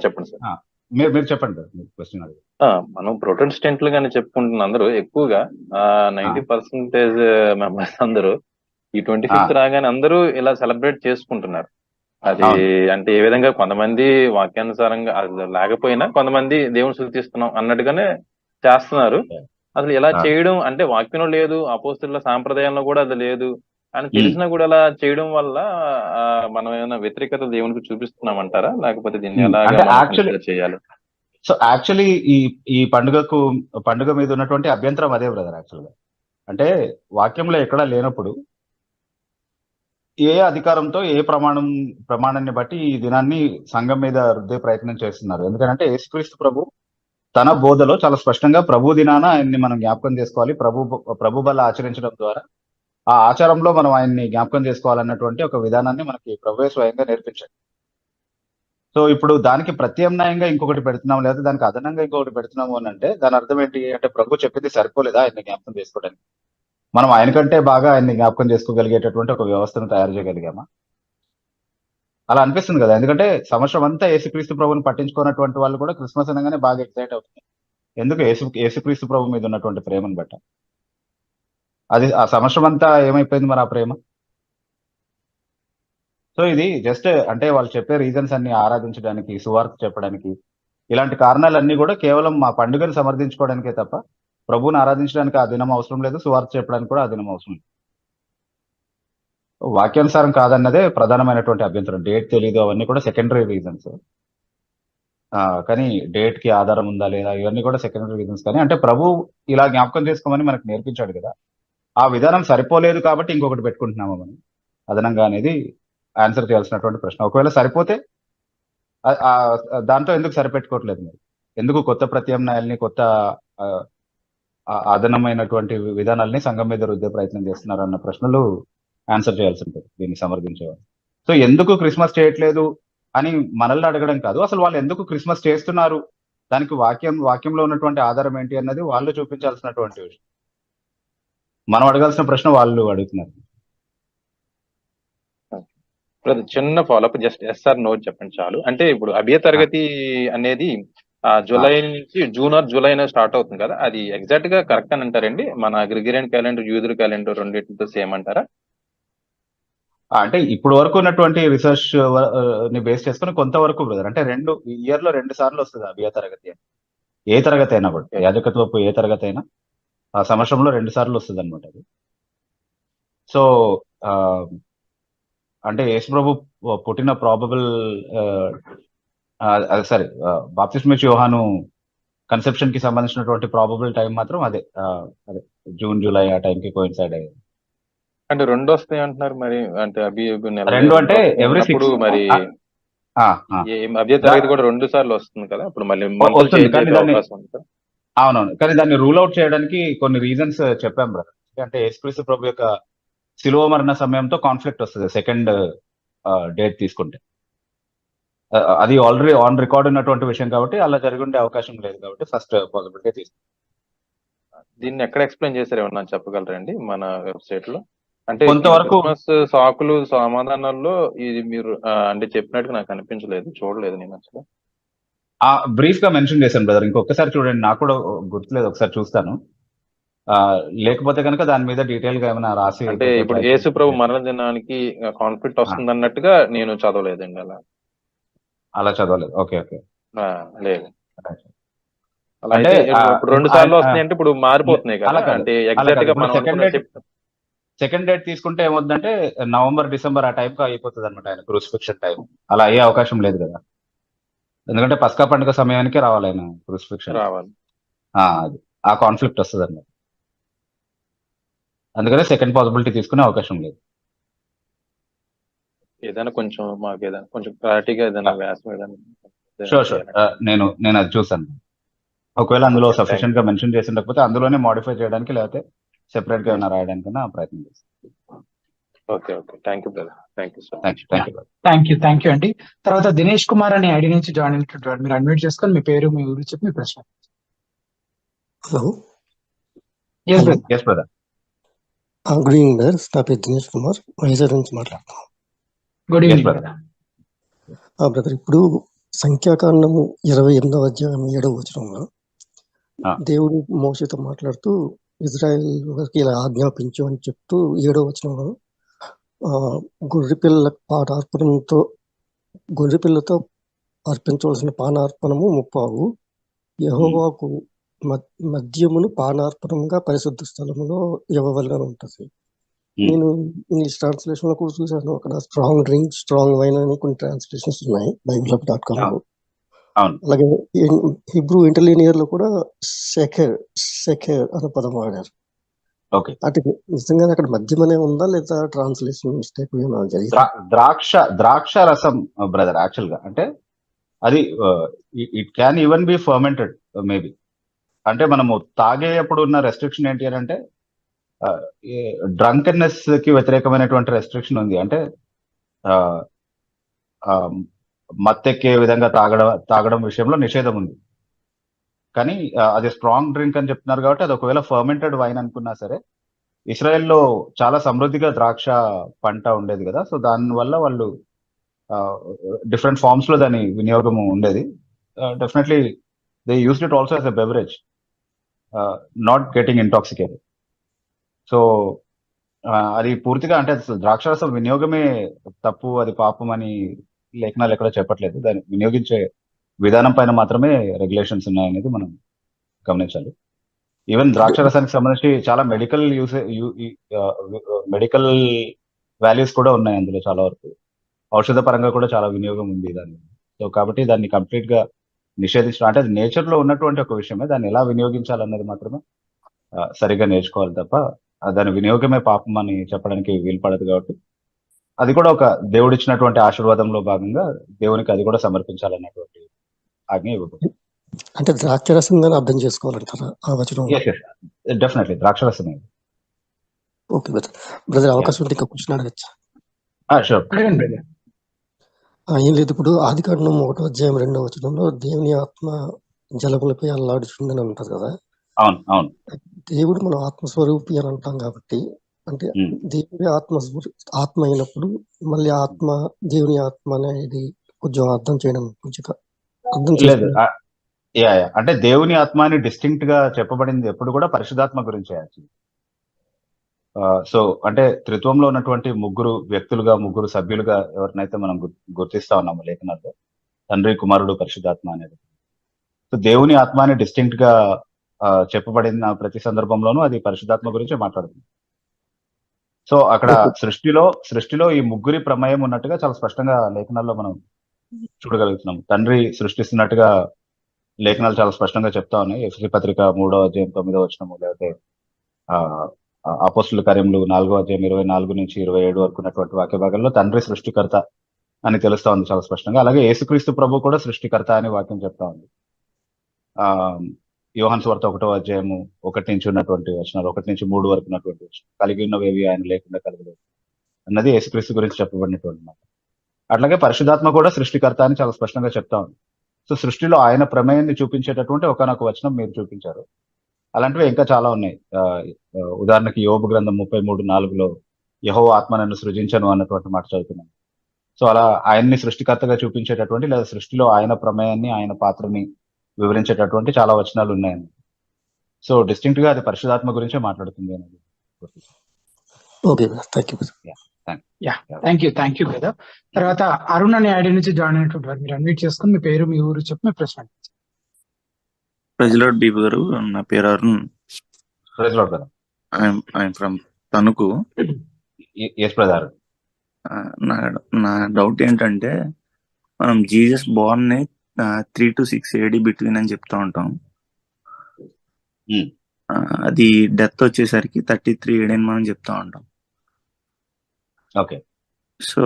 చెప్పండి సార్. మీరు చెప్పండి క్వశ్చన్ అది. మనం ప్రొటెస్టెంట్లు గానీ చెప్పుకుంటున్న అందరూ ఎక్కువగా 90% మెంబర్స్ అందరూ ఈ 25th రాగానే అందరూ ఇలా సెలబ్రేట్ చేసుకుంటున్నారు. అది అంటే ఏ విధంగా, కొంతమంది వాక్యానుసారంగా అది లేకపోయినా కొంతమంది దేవుని స్తుతిస్తున్నాం అన్నట్టుగానే చేస్తున్నారు. అసలు ఇలా చేయడం అంటే వాక్యంలో లేదు, అపోస్తుల సాంప్రదాయంలో కూడా అది లేదు అని తెలిసినా కూడా అలా చేయడం వల్ల మనం ఏమైనా వ్యతిరేకత దేవునికి చూపిస్తున్నామంటారా, లేకపోతే దీన్ని ఎలాగా చేయాలి? సో యాక్చువల్లీ ఈ పండుగ మీద ఉన్నటువంటి అభ్యంతరం అదే బ్రదర్. యాక్చువల్గా అంటే వాక్యంలో ఎక్కడా లేనప్పుడు ఏ అధికారంతో ఏ ప్రమాణాన్ని బట్టి ఈ దినాన్ని సంఘం మీద రుద్దే ప్రయత్నం చేస్తున్నారు. ఎందుకంటే యేసుక్రీస్తు ప్రభు తన బోధలో చాలా స్పష్టంగా ప్రభు దినాన ఆయన్ని మనం జ్ఞాపకం చేసుకోవాలి, ప్రభు బల్ల ఆచరించడం ద్వారా ఆ ఆచారంలో మనం ఆయన్ని జ్ఞాపకం చేసుకోవాలన్నటువంటి ఒక విధానాన్ని మనకి ప్రభువే స్వయంగా నేర్పించాడు. సో ఇప్పుడు దానికి ప్రత్యామ్నాయంగా ఇంకొకటి పెడుతున్నాం, లేదా దానికి అదనంగా ఇంకొకటి పెడుతున్నాము అని అంటే దాని అర్థం ఏంటి అంటే ప్రభు చెప్పింది సరిపోలేదా ఆయన్ని జ్ఞాపకం చేసుకోవడానికి? మనం ఆయన కంటే బాగా ఆయన్ని జ్ఞాపకం చేసుకోగలిగేటటువంటి ఒక వ్యవస్థను తయారు చేయగలిగామా? అలా అనిపిస్తుంది కదా. ఎందుకంటే సంవత్సరం అంతా యేసుక్రీస్తు ప్రభుని పట్టించుకున్నటువంటి వాళ్ళు కూడా క్రిస్మస్ అనగానే బాగా ఎక్సైట్ అవుతుంది. ఎందుకు? యేసుక్రీస్తు ప్రభు మీద ఉన్నటువంటి ప్రేమను బట్ట. అది ఆ సంవత్సరం అంతా ఏమైపోయింది మరి ఆ ప్రేమ? సో ఇది జస్ట్ అంటే వాళ్ళు చెప్పే రీజన్స్ అన్ని ఆరాధించడానికి, సువార్త చెప్పడానికి, ఇలాంటి కారణాలన్నీ కూడా కేవలం మా పండుగను సమర్థించుకోవడానికే తప్ప ప్రభువుని ఆరాధించడానికి ఆ దినం అవసరం లేదు, సువార్త చెప్పడానికి కూడా ఆ దినం అవసరం లేదు. వాక్యానుసారం కాదన్నదే ప్రధానమైనటువంటి అభ్యంతరం. డేట్ తెలియదు అవన్నీ కూడా సెకండరీ రీజన్స్. కానీ డేట్ కి ఆధారం ఉందా లేదా ఇవన్నీ కూడా సెకండరీ రీజన్స్. కానీ అంటే ప్రభు ఇలా జ్ఞాపకం చేసుకోమని మనకు నేర్పించాడు కదా, ఆ విధానం సరిపోలేదు కాబట్టి ఇంకొకటి పెట్టుకుంటున్నాము మనం అదనంగా అనేది ఆన్సర్ చేయాల్సినటువంటి ప్రశ్న. ఒకవేళ సరిపోతే దాంతో ఎందుకు సరిపెట్టుకోవట్లేదు మీరు? ఎందుకు కొత్త ప్రత్యామ్నాయాల్ని, కొత్త అదనమైనటువంటి విధానాల్ని సంఘం మీద రుద్దే ప్రయత్నం చేస్తున్నారు అన్న ప్రశ్నలు ఆన్సర్ చేయాల్సి ఉంటుంది దీన్ని సమర్థించేవాళ్ళు. సో ఎందుకు క్రిస్మస్ చేయట్లేదు అని మనల్ని అడగడం కాదు, అసలు వాళ్ళు ఎందుకు క్రిస్మస్ చేస్తున్నారు, దానికి వాక్యంలో ఉన్నటువంటి ఆధారం ఏంటి అన్నది వాళ్ళు చూపించాల్సినటువంటి విషయం. మనం అడగాల్సిన ప్రశ్న వాళ్ళు అడుగుతున్నారు. చిన్న ఫాలోఅప్, జస్ట్ ఎస్ఆర్ నోట్ చెప్పండి చాలు. అంటే ఇప్పుడు అభయ తరగతి అనేది జూలై నుంచి జూన్ ఆర్ జూలై స్టార్ట్ అవుతుంది కదా, అది ఎగ్జాక్ట్ గా కరెక్ట్ అని అంటారండి? మన గ్రిగోరియన్ క్యాలెండర్, యూదుల క్యాలెండర్ రెండింటితో సేమ్ అంటారా? అంటే ఇప్పుడు వరకు ఉన్నటువంటి రీసెర్చ్ ని బేస్ చేసుకుని కొంతవరకు బ్రదర్, అంటే ఇయర్ లో 2 సార్లు వస్తుంది అభయ తరగతి. ఏ తరగతి అయినా కూడా, యాజకత్వపు ఏ తరగతి అయినా ఆ సంవత్సరంలో 2 సార్లు వస్తుంది అనమాట అది. సో అంటే యేసు ప్రభు పుట్టిన ప్రాబబుల్ సారీ బాప్తిస్మా యోహాను కన్సెప్షన్ కి సంబంధించినటువంటి ప్రాబబుల్ టైం మాత్రం అదే జూన్ జూలై ఆ టైంకి కోయిన్సైడ్ అయ్యేది. అంటే 2 వస్తాయి అంటున్నారు మరి, అంటే రెండు అంటే ఎవ్రీ 6 మరి అభయ తరగతి కూడా 2 సార్లు వస్తుంది కదా, ఇప్పుడు మళ్ళీ అవకాశం ఉంది కదా? అవునవును, కానీ దాన్ని రూల్ అవుట్ చేయడానికి కొన్ని రీజన్స్ చెప్పాం బ్రదర్. అంటే యేసుక్రీస్తు ప్రభు యొక్క శిలువ మరణ సమయంతో కాన్ఫ్లిక్ట్ వస్తుంది సెకండ్ డేట్ తీసుకుంటే. అది ఆల్రెడీ ఆన్ రికార్డ్ ఉన్నటువంటి విషయం కాబట్టి అలా జరిగి ఉండే అవకాశం లేదు కాబట్టి ఫస్ట్ పాసిబిలిటీ తీసుకుంటాం. దీన్ని ఎక్కడ ఎక్స్ప్లెయిన్ చేశారు ఏమన్నా చెప్పగలరండి మన వెబ్సైట్ లో? అంటే కొంతవరకు సాకులు సమాధానాల్లో ఇది మీరు అంటే చెప్పినట్టు నాకు అనిపించలేదు, చూడలేదు నేను అసలు. బ్రీఫ్ గా మెన్షన్ చేశాను బ్రదర్, ఇంకొకసారి చూడండి, నాకు కూడా గుర్తులేదు, ఒకసారి చూస్తాను. లేకపోతే కనుక దాని మీద డీటెయిల్ గా ఏమైనా రాసి. అంటే ఇప్పుడు యేసు ప్రభు మరణ దినానికి కాన్ఫ్లిక్ట్ వస్తుంది అన్నట్టుగా నేను చదవలేదండి అలా చదవలేదు. ఓకే ఓకే, లేదు. అంటే 2 సార్లు వస్తున్నాయి అంటే ఇప్పుడు మారిపోతున్నాయి కదా, అంటే ఎగ్జాక్ట్ గా మనం సెకండ్ డేట్ తీసుకుంటే ఏమవుతుందంటే నవంబర్ డిసెంబర్ ఆ టైంకి అయిపోతుంది అనమాట ఆయన క్రూసిఫిక్షన్ టైం. అలా అయ్యే అవకాశం లేదు కదా, ఎందుకంటే పస్కా పండుగ సమయానికి రావాలి ఆయన క్రూసిఫిక్షన్ రావాలి. అది ఆ కాన్ఫ్లిక్ట్ వస్తుంది అన్నమాట. అందుకనే సెకండ్ పాసిబిలిటీ తీసుకునే అవకాశం లేదు. ఏదైనా కొంచెం మాకు ఏదైనా కొంచెం క్లారిటీగా ఏదైనా వ్యాసం ఏదైనా. షూర్ నేను అది చూసాను. ఒకవేళ అందులో సఫిషియెంట్ గా మెన్షన్ చేసి ఉండకపోతే అందులోనే మోడిఫై చేయడానికి లేకపోతే సెపరేట్ గా ఏమైనా రాయడానికైనా ప్రయత్నం చేస్తాను. Okay okay, thank you brother, thank you sir. Thank you అండి. తర్వాత దినేష్ కుమార్ అనే ఐడి నుంచి జాయిన్ అయినటువంటి మీరు అన్మ్యూట్ చేసుకొని మీ పేరు, మీ ఊరు చెప్పి మీ ప్రశ్న. Hello, yes brother. Good evening brother, నా పేరు దినేష్ కుమార్, వైజాగ్ నుంచి మాట్లాడుతున్నాను. Good evening brother. బ్రదర్, ఇప్పుడు సంఖ్యాకాండము 28వ అధ్యాయం 7వ వచనంలో దేవుడు మోషేతో మాట్లాడుతూ ఇజ్రాయెల్ వారికి ఇలా ఆజ్ఞాపించు అని చెప్తూ 7వ వచనంలో గొర్రెపిల్లతో అర్పించవలసిన పానార్పణము 30, యెహోవాకు మద్యమును పానార్పణంగా పరిశుద్ధ స్థలములో ఇవ్వవలెను ఉంటుంది. నేను ఇంగ్లీష్ ట్రాన్స్లేషన్ లో కూడా చూసాను, అక్కడ స్ట్రాంగ్ డ్రింక్, స్ట్రాంగ్ వైన్ అని కొన్ని ట్రాన్స్లేషన్స్ ఉన్నాయి biblehub.com లో. అలాగే హిబ్రూ ఇంటర్లీనియర్ లో కూడా సెఖర్ అనే పదం వాడారు. అంటే నిజంగా అక్కడ మద్యమనే ఉందా లేదా ట్రాన్స్లేషన్ మిస్టేక్ జరిగింది? ద్రాక్ష రసం బ్రదర్, యాక్చువల్ గా అంటే అది it can even be fermented maybe. అంటే మనము తాగేటప్పుడు ఉన్న రెస్ట్రిక్షన్ ఏంటి అని అంటే డ్రంకన్నెస్ కి వ్యతిరేకమైనటువంటి రెస్ట్రిక్షన్ ఉంది. అంటే మత్తెక్కే విధంగా తాగడం విషయంలో నిషేధం ఉంది. కానీ అది స్ట్రాంగ్ డ్రింక్ అని చెప్తున్నారు కాబట్టి అది ఒకవేళ ఫర్మెంటెడ్ వైన్ అనుకున్నా సరే, ఇస్రాయెల్లో చాలా సమృద్ధిగా ద్రాక్ష పంట ఉండేది కదా, సో దానివల్ల వాళ్ళు డిఫరెంట్ ఫార్మ్స్ లో దాని వినియోగం ఉండేది. Definitely they used it also as a beverage, not getting intoxicated. So అది పూర్తిగా అంటే అసలు ద్రాక్షారసం వినియోగమే తప్పు, అది పాపం అని లేఖనాలు ఎక్కడ చెప్పట్లేదు. దాన్ని వినియోగించే విధానం పైన మాత్రమే రెగ్యులేషన్స్ ఉన్నాయనేది మనం గమనించాలి. ఈవెన్ ద్రాక్షారసానికి సంబంధించి చాలా మెడికల్ మెడికల్ వాల్యూస్ కూడా ఉన్నాయి అందులో చాలా వరకు. ఔషధ పరంగా కూడా చాలా వినియోగం ఉంది దాన్ని. సో కాబట్టి దాన్ని కంప్లీట్ గా నిషేధించడం అంటే అది నేచర్ లో ఉన్నటువంటి ఒక విషయమే. దాన్ని ఎలా వినియోగించాలన్నది మాత్రమే సరిగ్గా నేర్చుకోవాలి తప్ప దాని వినియోగమే పాపం అని చెప్పడానికి వీలు పడదు. కాబట్టి అది కూడా ఒక దేవుడిచ్చినటువంటి ఆశీర్వాదంలో భాగంగా దేవునికి అది కూడా సమర్పించాలన్నటువంటి ఆజ్ఞ ఇవ్వబడింది. అంటే ద్రాక్షరసంగానే అర్థం చేసుకోవాలంటారా ఆ వచనం? డెఫినెట్లీ ద్రాక్షరసమే. ఓకే బ్రదర్, అవకాశం ఉంటే ఇంకా క్వశ్చన్ అడగచ్చా? షూర్. అడగండి brother. ఏం లేదు, ఇప్పుడు ఆదికాండం 1వ అధ్యాయం 2వ వచనంలో దేవుని ఆత్మ జలములపై అల్లాడుచుందని అంటారు కదా. అవును అవును. దేవుడు మనం ఆత్మస్వరూపి అని అంటాం కాబట్టి, అంటే దేవుడి ఆత్మ అయినప్పుడు మళ్ళీ ఆత్మ దేవుని ఆత్మ అనేది కొంచెం అర్థం చేయడం అర్థం లేదు. చేసుకోవడం. అంటే దేవుని ఆత్మని డిస్టింక్ట్ గా చెప్పబడింది ఎప్పుడు కూడా పరిశుద్ధాత్మ గురించి యాక్చువల్లీ. సో అంటే త్రిత్వంలో ఉన్నటువంటి ముగ్గురు వ్యక్తులుగా, ముగ్గురు సభ్యులుగా ఎవరినైతే మనం గుర్తిస్తా ఉన్నాము లేఖనాల్లో, తండ్రి, కుమారుడు, పరిశుద్ధాత్మ అనేది. సో దేవుని ఆత్మని డిస్టింక్ట్ గా చెప్పబడిన ప్రతి సందర్భంలోనూ అది పరిశుద్ధాత్మ గురించి మాట్లాడుతుంది. సో అక్కడ సృష్టిలో ఈ ముగ్గురి ప్రమేయం ఉన్నట్టుగా చాలా స్పష్టంగా లేఖనాల్లో మనం చూడగలుగుతున్నాం. తండ్రి సృష్టిస్తున్నట్టుగా లేఖనాలు చాలా స్పష్టంగా చెప్తా ఉన్నాయి. ఎఫెసీ పత్రిక 3వ అధ్యాయం 9వ వచనము, లేకపోతే అపోస్తుల కార్యములు 4వ అధ్యాయం 24 నుంచి 27 వరకు ఉన్నటువంటి వాక్య భాగంలో తండ్రి సృష్టికర్త అని తెలుస్తా ఉంది చాలా స్పష్టంగా. అలాగే యేసుక్రీస్తు ప్రభు కూడా సృష్టికర్త అని వాక్యం చెప్తా ఉంది. యోహాను సువార్త 1వ అధ్యాయము 1 నుంచి ఉన్నటువంటి వచనాలు, 1 నుంచి 3 వరకు ఉన్నటువంటి వచనం, కలిగి ఉన్నవేవి ఆయన లేకుండా కలగలేదు అన్నది యేసుక్రీస్తు గురించి చెప్పబడినటువంటి మాట. అట్లాగే పరిశుద్ధాత్మ కూడా సృష్టికర్త అని చాలా స్పష్టంగా చెప్తా ఉంది. సో సృష్టిలో ఆయన ప్రమేయాన్ని చూపించేటటువంటి ఒకనొక వచనం మీరు చూపించారు. అలాంటివి ఇంకా చాలా ఉన్నాయి. ఉదాహరణకి యోబు గ్రంథం 33:4లో యెహోవా ఆత్మ నన్ను సృజించను అన్నటువంటి మాట చదువుతున్నాను. సో అలా ఆయన్ని సృష్టికర్తగా చూపించేటటువంటి లేదా సృష్టిలో ఆయన ప్రమేయాన్ని, ఆయన పాత్రని వివరించేటటువంటి చాలా వచనాలు ఉన్నాయండి. సో డిస్టింక్ట్ గా అది పరిశుధాత్మ గురించే మాట్లాడుతుంది అనేది. Okay, thank you brother. తర్వాత అరుణ్ అనే ఐడి నుంచి జాయిన్ అయినటువంటి వారు మీరు అన్మ్యూట్ చేసుకుని మీ పేరు, మీ ఊరు చెప్పి మీ ప్రశ్న అడగండి. ప్రజలాడ్ బీబీ గారు, నా పేరు అరుణ్. I'm from Tanuku. నా డౌట్ ఏంటంటే, మనం జీసస్ బోర్న్ ని 3 to 6 AD బిట్వీన్ అని చెప్తా ఉంటాం. అది డెత్ వచ్చేసరికి 33 AD అని మనం చెప్తా ఉంటాం. ఓకే. సో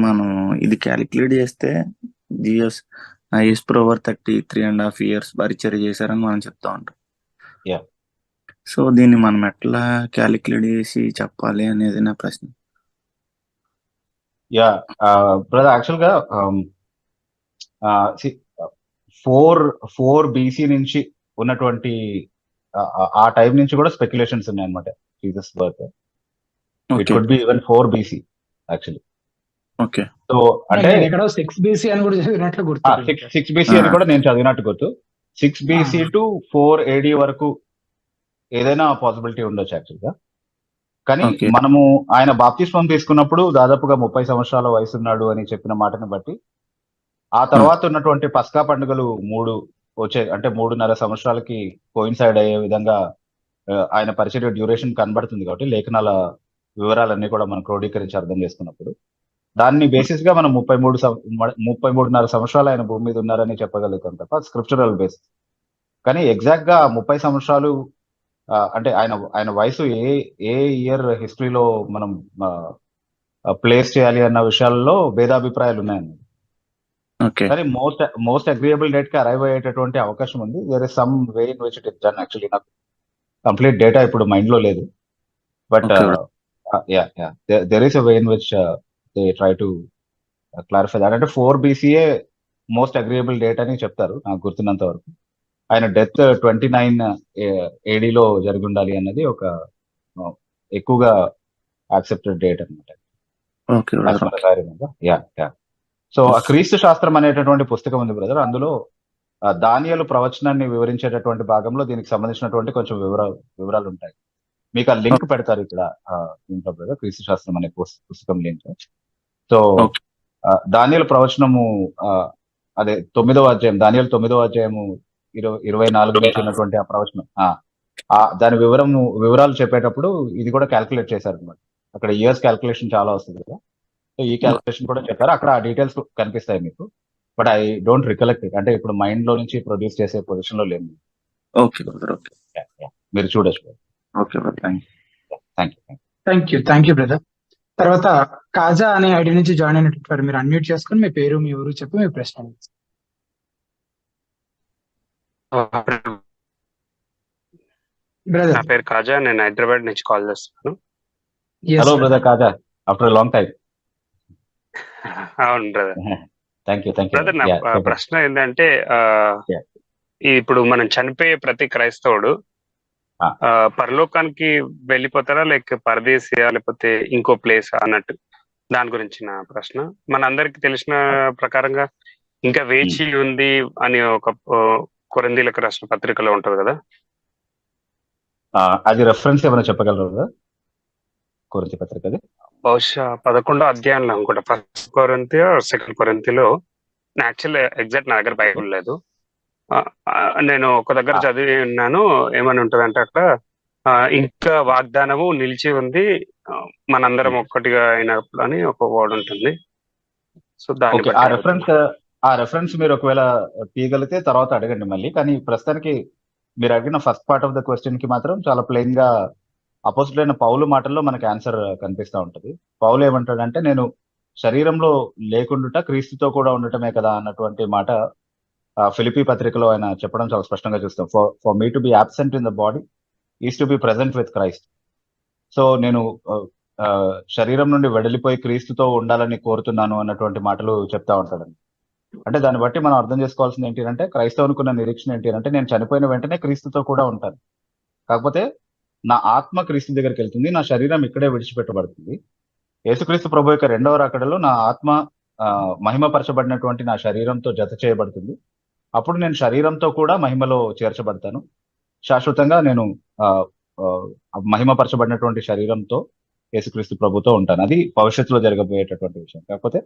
మనం ఇది క్యాలిక్యులేట్ చేస్తే జీసస్ యేసుప్రభు 33.5 years పరిచర్య చేశారని మనం చెప్తా ఉంటాం. సో దీన్ని మనం ఎట్లా క్యాలిక్యులేట్ చేసి చెప్పాలి అనేది నా ప్రశ్న. బ్రదర్, యాక్చువల్ గా 4 BC నుంచి ఉన్నటువంటి ఆ టైం నుంచి కూడా స్పెక్యులేషన్స్ ఉన్నాయి అనమాట Jesus birth. It could be even 4 BC actually. Okay. So అంటే 6 BC అని కూడా చదివినట్లు గుర్తు. 6 BC అని కూడా నేను చదివినట్టు గుర్తు. 6 BC to 4 AD వరకు ఏదైనా పాసిబిలిటీ ఉండొచ్చు యాక్చువల్ గా. కానీ మనము ఆయన బాప్తిస్మం తీసుకున్నప్పుడు దాదాపుగా 30 సంవత్సరాల వయసు ఉన్నాడు అని చెప్పిన మాటని బట్టి ఆ తర్వాత ఉన్నటువంటి పస్కా పండుగలు 3 అంటే 3.5 సంవత్సరాలకి కోయిన్సైడ్ అయ్యే విధంగా ఆయన పరిచర్య డ్యూరేషన్ కనబడుతుంది. కాబట్టి లేఖనాల వివరాలన్నీ కూడా మనం క్రోడీకరించి అర్థం చేసుకున్నప్పుడు దాన్ని బేసిస్ గా మనం 33.5 సంవత్సరాలు ఆయన భూమి మీద ఉన్నారని చెప్పగలుగుతాం తప్ప స్క్రిప్చరల్ బేస్. కానీ ఎగ్జాక్ట్ గా 30 సంవత్సరాలు అంటే ఆయన వయసు ఏ ఇయర్ హిస్టరీలో మనం ప్లేస్ చేయాలి అన్న విషయాల్లో భేదాభిప్రాయాలు ఉన్నాయన్నమాట. కానీ మోస్ట్ అగ్రియబుల్ డేట్ కి అరైవ్ అయ్యేటటువంటి అవకాశం ఉంది. There is some way in which it is done. Actually నాకు కంప్లీట్ డేటా ఇప్పుడు మైండ్ లో లేదు. But there is a way in which they try to clarify that. అంటే 4 BCఏ మోస్ట్ అగ్రియబుల్ డేట్ అని చెప్తారు నాకు గుర్తున్నంత వరకు. ఆయన డెత్ 29 AD లో జరిగి ఉండాలి అన్నది ఒక ఎక్కువగా యాక్సెప్టెడ్ డేట్ అనమాట. సో ఆ క్రీస్తు శాస్త్రం అనేటటువంటి పుస్తకం ఉంది బ్రదర్. అందులో దానియేలు ప్రవచనాన్ని వివరించేటటువంటి భాగంలో దీనికి సంబంధించినటువంటి కొంచెం వివరాలు ఉంటాయి. మీకు ఆ లింక్ పెడతారు ఇక్కడ దీంట్లో బ్రదర్, క్రీస్తు శాస్త్రం అనే పుస్తకం లింక్. So okay. దానియేలు ప్రవచనము అదే 9వ అధ్యాయం, దానియేలు 9వ అధ్యాయము 24 నుంచి ఉన్నటువంటి ఆ ప్రవచనం, దాని వివరాలు చెప్పేటప్పుడు ఇది కూడా క్యాల్కులేట్ చేశారు అనమాట. అక్కడ ఇయర్స్ క్యాల్కులేషన్ చాలా వస్తుంది కదా, సో ఈ క్యాల్కులేషన్ కూడా చెప్పారు. అక్కడ ఆ డీటెయిల్స్ కనిపిస్తాయి మీకు, but I don't recollect it, అంటే ఇప్పుడు మైండ్ లో నుంచి ప్రొడ్యూస్ చేసే పొజిషన్ లో లేదు. Okay brother. ఓకే. మీరు చూడొచ్చు. Okay brother, thank you brother. తర్వాత కాజా అనే ఐడి నుంచి జాయిన్ అయినటువంటి మీరు అన్మ్యూట్ చేసుకుని మీ పేరు మీ ఊరు చెప్పి మీ ప్రశ్న అడగండి. బ్రదర్ నా పేరు కాజా, నేను హైదరాబాద్ నుంచి కాల్ చేస్తున్నాను. హలో బ్రదర్ కాజా, ఆఫ్టర్ లాంగ్ టైం. అవును బ్రదర్. థ్యాంక్ యూ బ్రదర్, నా ప్రశ్న ఏంటంటే ఇప్పుడు మనం చనిపోయే ప్రతి క్రైస్తవుడు పరలోకానికి వెళ్ళిపోతారా, లేక పరదేశియా, లేకపోతే ఇంకో ప్లేస్ అన్నట్టు, దాని గురించి నా ప్రశ్న. మనందరికి తెలిసిన ప్రకారంగా ఇంకా వేచి ఉంది అని ఒక కొరింథీయులకు రాసిన పత్రికలో ఉంటది కదా, అది రెఫరెన్స్ ఏమైనా చెప్పగలరు కదా కొరింథీ పత్రిక? బహుశా 11వ అధ్యాయంలో అనుకుంటా, ఫస్ట్ కొరింథీ సెకండ్ కొరింథీలో. యాక్చువల్ ఎగ్జాక్ట్ నా దగ్గర బైబుల్ లేదు, నేను ఒక దగ్గర చదివి ఉన్నాను. ఏమని ఉంటదంటే అక్కడ ఇంకా వాగ్దానము నిలిచి ఉంది, మనందరం ఒక్కటిగా అయినప్పుడు అని ఒక వర్డ్ ఉంటుంది. సో దాని ఆ రెఫరెన్స్ మీరు ఒకవేళ తీయగలిగితే తర్వాత అడగండి మళ్ళీ. కానీ ప్రస్తుతానికి మీరు అడిగిన first part of the question కి మాత్రం చాలా ప్లెయిన్ గా అపోజిట్ అయిన పౌలు మాటల్లో మనకి ఆన్సర్ కనిపిస్తూ ఉంటది. పౌలు ఏమంటాడంటే, నేను శరీరంలో లేకుండుట క్రీస్తుతో కూడా ఉండటమే కదా అన్నటువంటి మాట ఫిలిప్పీ పత్రికలో ఆయన చెప్పడం చాలా స్పష్టంగా చూస్తాం. For me to be absent in the body is to be present with Christ. So నేను శరీరం నుండి వెడలిపోయి క్రీస్తుతో ఉండాలని కోరుతున్నాను అన్నటువంటి మాటలు చెప్తా ఉంటాడండి. అంటే దాన్ని బట్టి మనం అర్థం చేసుకోవాల్సింది ఏంటి అంటే, క్రైస్తవునికున్న నిరీక్షణ ఏంటి అంటే, నేను చనిపోయిన వెంటనే క్రీస్తుతో కూడా ఉంటాను. కాకపోతే నా ఆత్మ క్రీస్తు దగ్గరికి వెళ్తుంది, నా శరీరం ఇక్కడే విడిచిపెట్టబడుతుంది. యేసుక్రీస్తు ప్రభు యొక్క 2వ రాకడలో నా ఆత్మ మహిమపరచబడినటువంటి నా శరీరంతో జత చేయబడుతుంది. అప్పుడు నేను శరీరంతో కూడా మహిమలో చేర్చబడతాను. శాశ్వతంగా నేను మహిమపరచబడినటువంటి శరీరంతో యేసుక్రీస్తు ప్రభుతో ఉంటాను. అది భవిష్యత్తులో జరగబోయేటటువంటి విషయం. కాకపోతే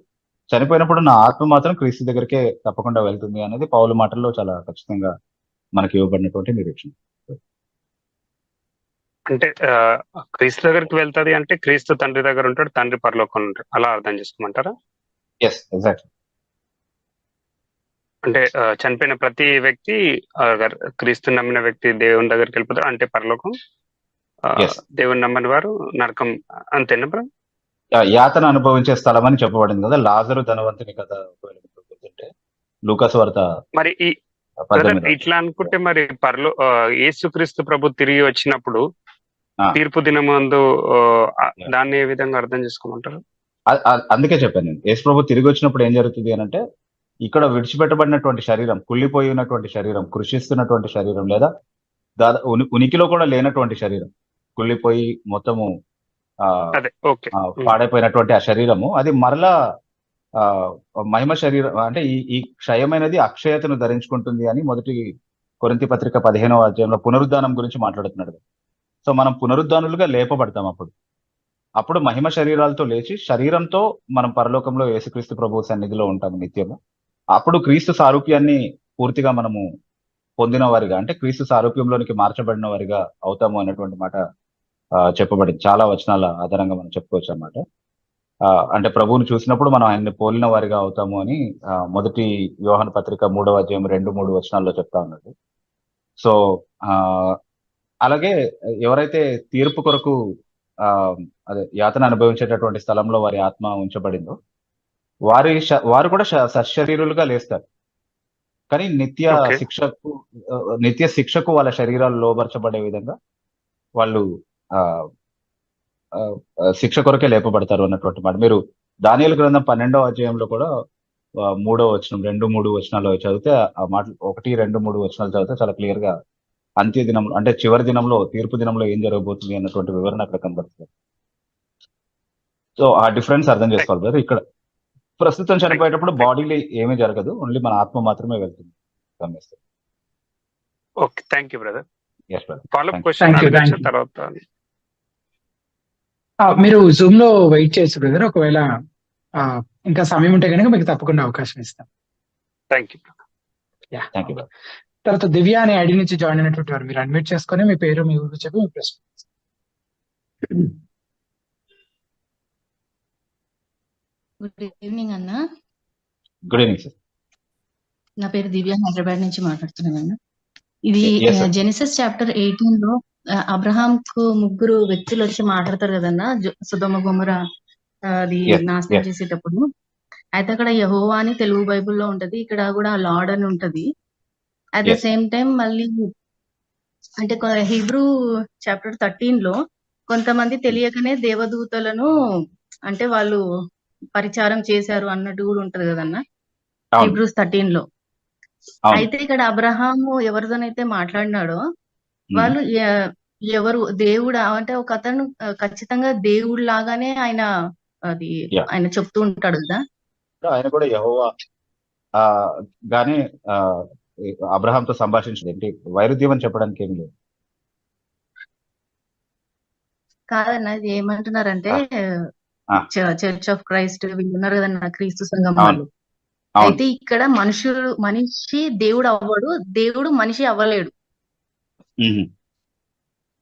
చనిపోయినప్పుడు నా ఆత్మ మాత్రం క్రీస్తు దగ్గరికే తప్పకుండా వెళ్తుంది అనేది పౌలు మాటల్లో చాలా ఖచ్చితంగా మనకి ఇవ్వబడినటువంటి నిరీక్షణ. అంటే క్రీస్తు దగ్గరికి వెళ్తాది అంటే క్రీస్తు తండ్రి దగ్గర ఉంటాడు, తండ్రి పరలోకంలో ఉంటాడు, అలా అర్థం చేసుకోమంటారా? Yes, exactly. అంటే చనిపోయిన ప్రతి వ్యక్తి క్రీస్తు నమ్మిన వ్యక్తి దేవుని దగ్గరికి వెళ్ళిపోతారు, అంటే పరలోకం. దేవుని నమ్మని వారు నరకం, అంతేనా బ్రో? యాతన అనుభవించే స్థలం అని చెప్పబడింది కదా, లాజరు ధనవంతుని కథ లూకాసు వార్త. మరి ఇట్లా అనుకుంటే మరి యేసుక్రీస్తు ప్రభు తిరిగి వచ్చినప్పుడు తీర్పు దినమందు దాన్ని ఏ విధంగా అర్థం చేసుకోమంటారు? అందుకే చెప్పాను నేను, యేసు ప్రభు తిరిగి వచ్చినప్పుడు ఏం జరుగుతుంది అని అంటే, ఇక్కడ విడిచిపెట్టబడినటువంటి శరీరం, కుళ్ళిపోయినటువంటి శరీరం, కృషిస్తున్నటువంటి శరీరం, లేదా ఉనికిలో కూడా లేనటువంటి శరీరం, కుళ్ళిపోయి మొత్తము పాడైపోయినటువంటి ఆ శరీరము, అది మరలా మహిమ శరీరం అంటే ఈ క్షయమైనది అక్షయతను ధరించుకుంటుంది అని మొదటి కొరింథీ పత్రిక 15వ అధ్యాయంలో పునరుద్ధానం గురించి మాట్లాడుతున్నాడు. సో మనం పునరుద్ధానులుగా లేపబడతాం. అప్పుడు మహిమ శరీరాలతో లేచి శరీరంతో మనం పరలోకంలో యేసుక్రీస్తు ప్రభు సన్నిధిలో ఉంటాము నిత్యము. అప్పుడు క్రీస్తు సారూప్యాన్ని పూర్తిగా మనము పొందిన వారిగా, అంటే క్రీస్తు సారూప్యంలోనికి మార్చబడిన వారిగా అవుతాము అన్నటువంటి మాట చెప్పబడింది. చాలా వచనాల ఆధారంగా మనం చెప్పుకోవచ్చు అన్నమాట. అంటే ప్రభువుని చూసినప్పుడు మనం ఆయన్ని పోలిన వారిగా అవుతాము అని మొదటి యోహాను పత్రిక 3వ అధ్యాయం 2-3 వచనాల్లో చెప్తా ఉన్నాడు. సో అలాగే ఎవరైతే తీర్పు కొరకు అదే యాతన అనుభవించేటటువంటి స్థలంలో వారి ఆత్మ ఉంచబడిందో వారు కూడా సశరీరులుగా లేస్తారు. కానీ నిత్య శిక్షకు వాళ్ళ శరీరాలు లోబర్చబడే విధంగా వాళ్ళు శిక్ష కొరకే లేపబడతారు అన్నటువంటి మాట. మీరు దానియేలు గ్రంథం 12వ అధ్యాయంలో కూడా 3వ వచనం 2-3 వచనాల్లో చదివితే ఆ మాటలు 1-2-3 వచనాలు చదివితే చాలా క్లియర్ గా అంత్య దినం అంటే చివరి దినంలో, తీర్పు దినంలో ఏం జరగబోతుంది అన్నటువంటి వివరణ అక్కడ కనబడుతుంది. సో ఆ డిఫరెన్స్ అర్థం చేసుకోవాలి బ్రదర్. ఇక్కడ ప్రస్తుతం చనిపోయేటప్పుడు బాడీలో ఏమీ జరగదు, ఓన్లీ మన ఆత్మ మాత్రమే వెళ్తుంది. Okay, thank you brother. Yes, brother. Follow up question తర్వాత మీరు జూమ్ లో వెయిట్ చేయొచ్చు బ్రదర్. ఒకవేళ ఆ, ఇంకా సమయం ఉంటే కనుక మీకు తప్పకుండా అవకాశం ఇస్తాం. Thank you. Yeah. Thank you. తర్వాత దివ్య అనే ఐడి నుంచి జాయిన్ అయినటువంటి వారు మీరు అడ్మిట్ చేసుకొని మీ పేరు మీ ఊరు చెప్పి మీ ప్రశ్న. గుడ్ ఈవినింగ్ అన్న. Good evening sir. నా పేరు దివ్య, హైదరాబాద్ నుంచి మాట్లాడుతున్నాను అన్న. ఇది Yes, sir. జెనిసిస్ చాప్టర్ 18 లో అబ్రహాం కు ముగ్గురు వ్యక్తులు వచ్చి మాట్లాడతారు కదన్నా, సొదొమ గొమొర అది Yes, నాశనం yes. చేసేటప్పుడు. అయితే అక్కడ యెహోవా అని తెలుగు బైబిల్లో ఉంటది, ఇక్కడ కూడా లార్డ్ అని ఉంటది. At the Yes. Same time మళ్ళీ అంటే హీబ్రూ చాప్టర్ 13 లో కొంతమంది తెలియకనే దేవదూతలను అంటే వాళ్ళు పరిచారం చేశారు అన్నట్టు కూడా ఉంటది కదన్నా అవును, హీబ్రూస్ 13 లో. అవును. అయితే ఇక్కడ అబ్రహాము ఎవరితోనైతే మాట్లాడినాడో మ్మ్. వాళ్ళు ఎవరు దేవుడు అంటే ఒక అతను ఖచ్చితంగా దేవుడు లాగానే ఆయన అది Yeah. ఆయన చెప్తూ ఉంటాడు కదా. ఆయన కూడా యెహోవా ఆ, గానే అబ్రహాంతో సంభాషించడం ఏంటి వైరుధ్యం అని చెప్పడానికి ఏం లేదు. కాదన్న, ఇది ఏమంటున్నారంటే ఆ. చర్చ్ ఆఫ్ క్రైస్ట్ వీళ్ళు ఉన్నారు కదన్న, క్రీస్తు సంఘం అవును, వాళ్ళు. అవును. అయితే ఇక్కడ మనిషి దేవుడు అవ్వడు, దేవుడు మనిషి అవ్వలేడు. మ్మ్.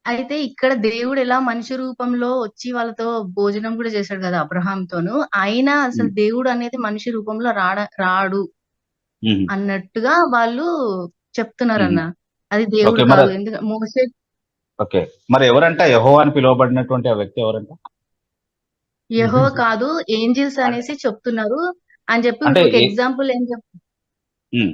అయితే ఇక్కడ దేవుడు ఎలా మనిషి రూపంలో వచ్చి వాళ్ళతో భోజనం కూడా చేశాడు కదా అబ్రహాంతోను, అయినా అసలు దేవుడు అనేది మనిషి రూపంలో రాడు మ్మ్. అన్నట్టుగా వాళ్ళు చెప్తున్నారన్న. అది దేవుడు ఓకే, మరి కాదు. ఎందుకంటే మోసే ఓకే, మరి ఎవరంట యెహోవా అని పిలువబడినటువంటి ఆ వ్యక్తి ఎవరంట? యెహోవా కాదు, ఏంజిల్స్ అనేసి చెప్తున్నారు అని చెప్పి అంటే ఇంకొక ఎగ్జాంపుల్ మ్మ్.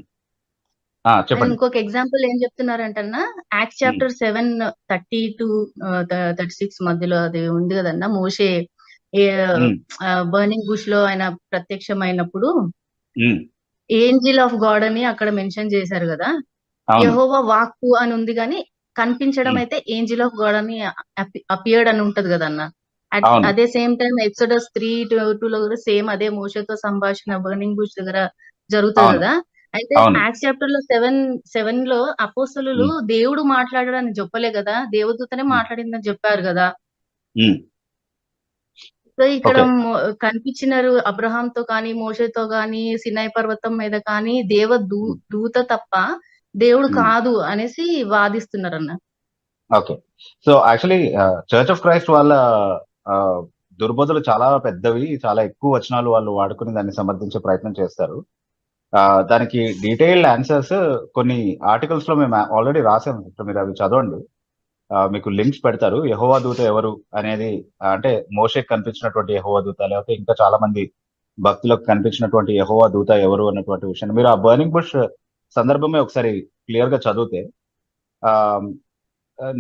చెప్పండి. ఇంకొక ఎగ్జాంపుల్ ఏం చెప్తున్నారంటన్నా, యాక్ట్ చాప్టర్ 7:30-36 మధ్యలో అది ఉంది కదన్నా, మోషే మ్మ్. బర్నింగ్ బుష్ లో ఆయన ప్రత్యక్షమైనప్పుడు మ్మ్. ఏంజిల్ ఆఫ్ గాడ్ అని అక్కడ మెన్షన్ చేశారు కదా. అవును, యెహోవా వాక్కు అని ఉంది కానీ కనిపించడం మ్మ్. అయితే ఏంజిల్ ఆఫ్ గాడ్ అని అపియర్డ్ అని ఉంటది కదన్న. అవును, అదే సేమ్ టైం ఎక్సోడస్ 3:2 లో కూడా సేమ్ అదే మోషేతో సంభాషణ బర్నింగ్ బుష్ దగ్గర జరుగుతుంది అవును, కదా. అయితే అవును. యాక్ట్ చాప్టర్ లో 7 లో అపోస్తలులు మ్మ్. దేవుడు మాట్లాడాడని చెప్పలే కదా, దేవదూతనే మ్మ్. మాట్లాడిందని చెప్పారు కదా. మ్మ్. సో ఇక్కడ ఓకే, కనిపించినారు అబ్రహాంతో కానీ మోషేతో కానీ సినాయి పర్వతం మీద కానీ దూత తప్ప దేవుడు మ్మ్. కాదు అనేసి వాదిస్తున్నారన్న. Okay. So actually church of Christ వాళ్ళ ఆ, దుర్బోధలు చాలా పెద్దవి, చాలా ఎక్కువ వచనాలు వాళ్ళు వాడుకుని దాన్ని సమర్థించే ప్రయత్నం చేస్తారు. దానికి డీటెయిల్డ్ ఆన్సర్స్ కొన్ని ఆర్టికల్స్ లో మేము ఆల్రెడీ రాసాము. ఇప్పుడు మీరు అవి చదవండి. మీకు లింక్స్ పెడతారు. యెహోవా దూత ఎవరు అనేది, అంటే మోషేకి కనిపించినటువంటి యెహోవా దూత, లేకపోతే ఇంకా చాలా మంది భక్తులకు కనిపించినటువంటి యెహోవా దూత ఎవరు అన్నటువంటి విషయాన్ని మీరు ఆ బర్నింగ్ బుష్ సందర్భమే ఒకసారి క్లియర్ గా చదివితే ఆ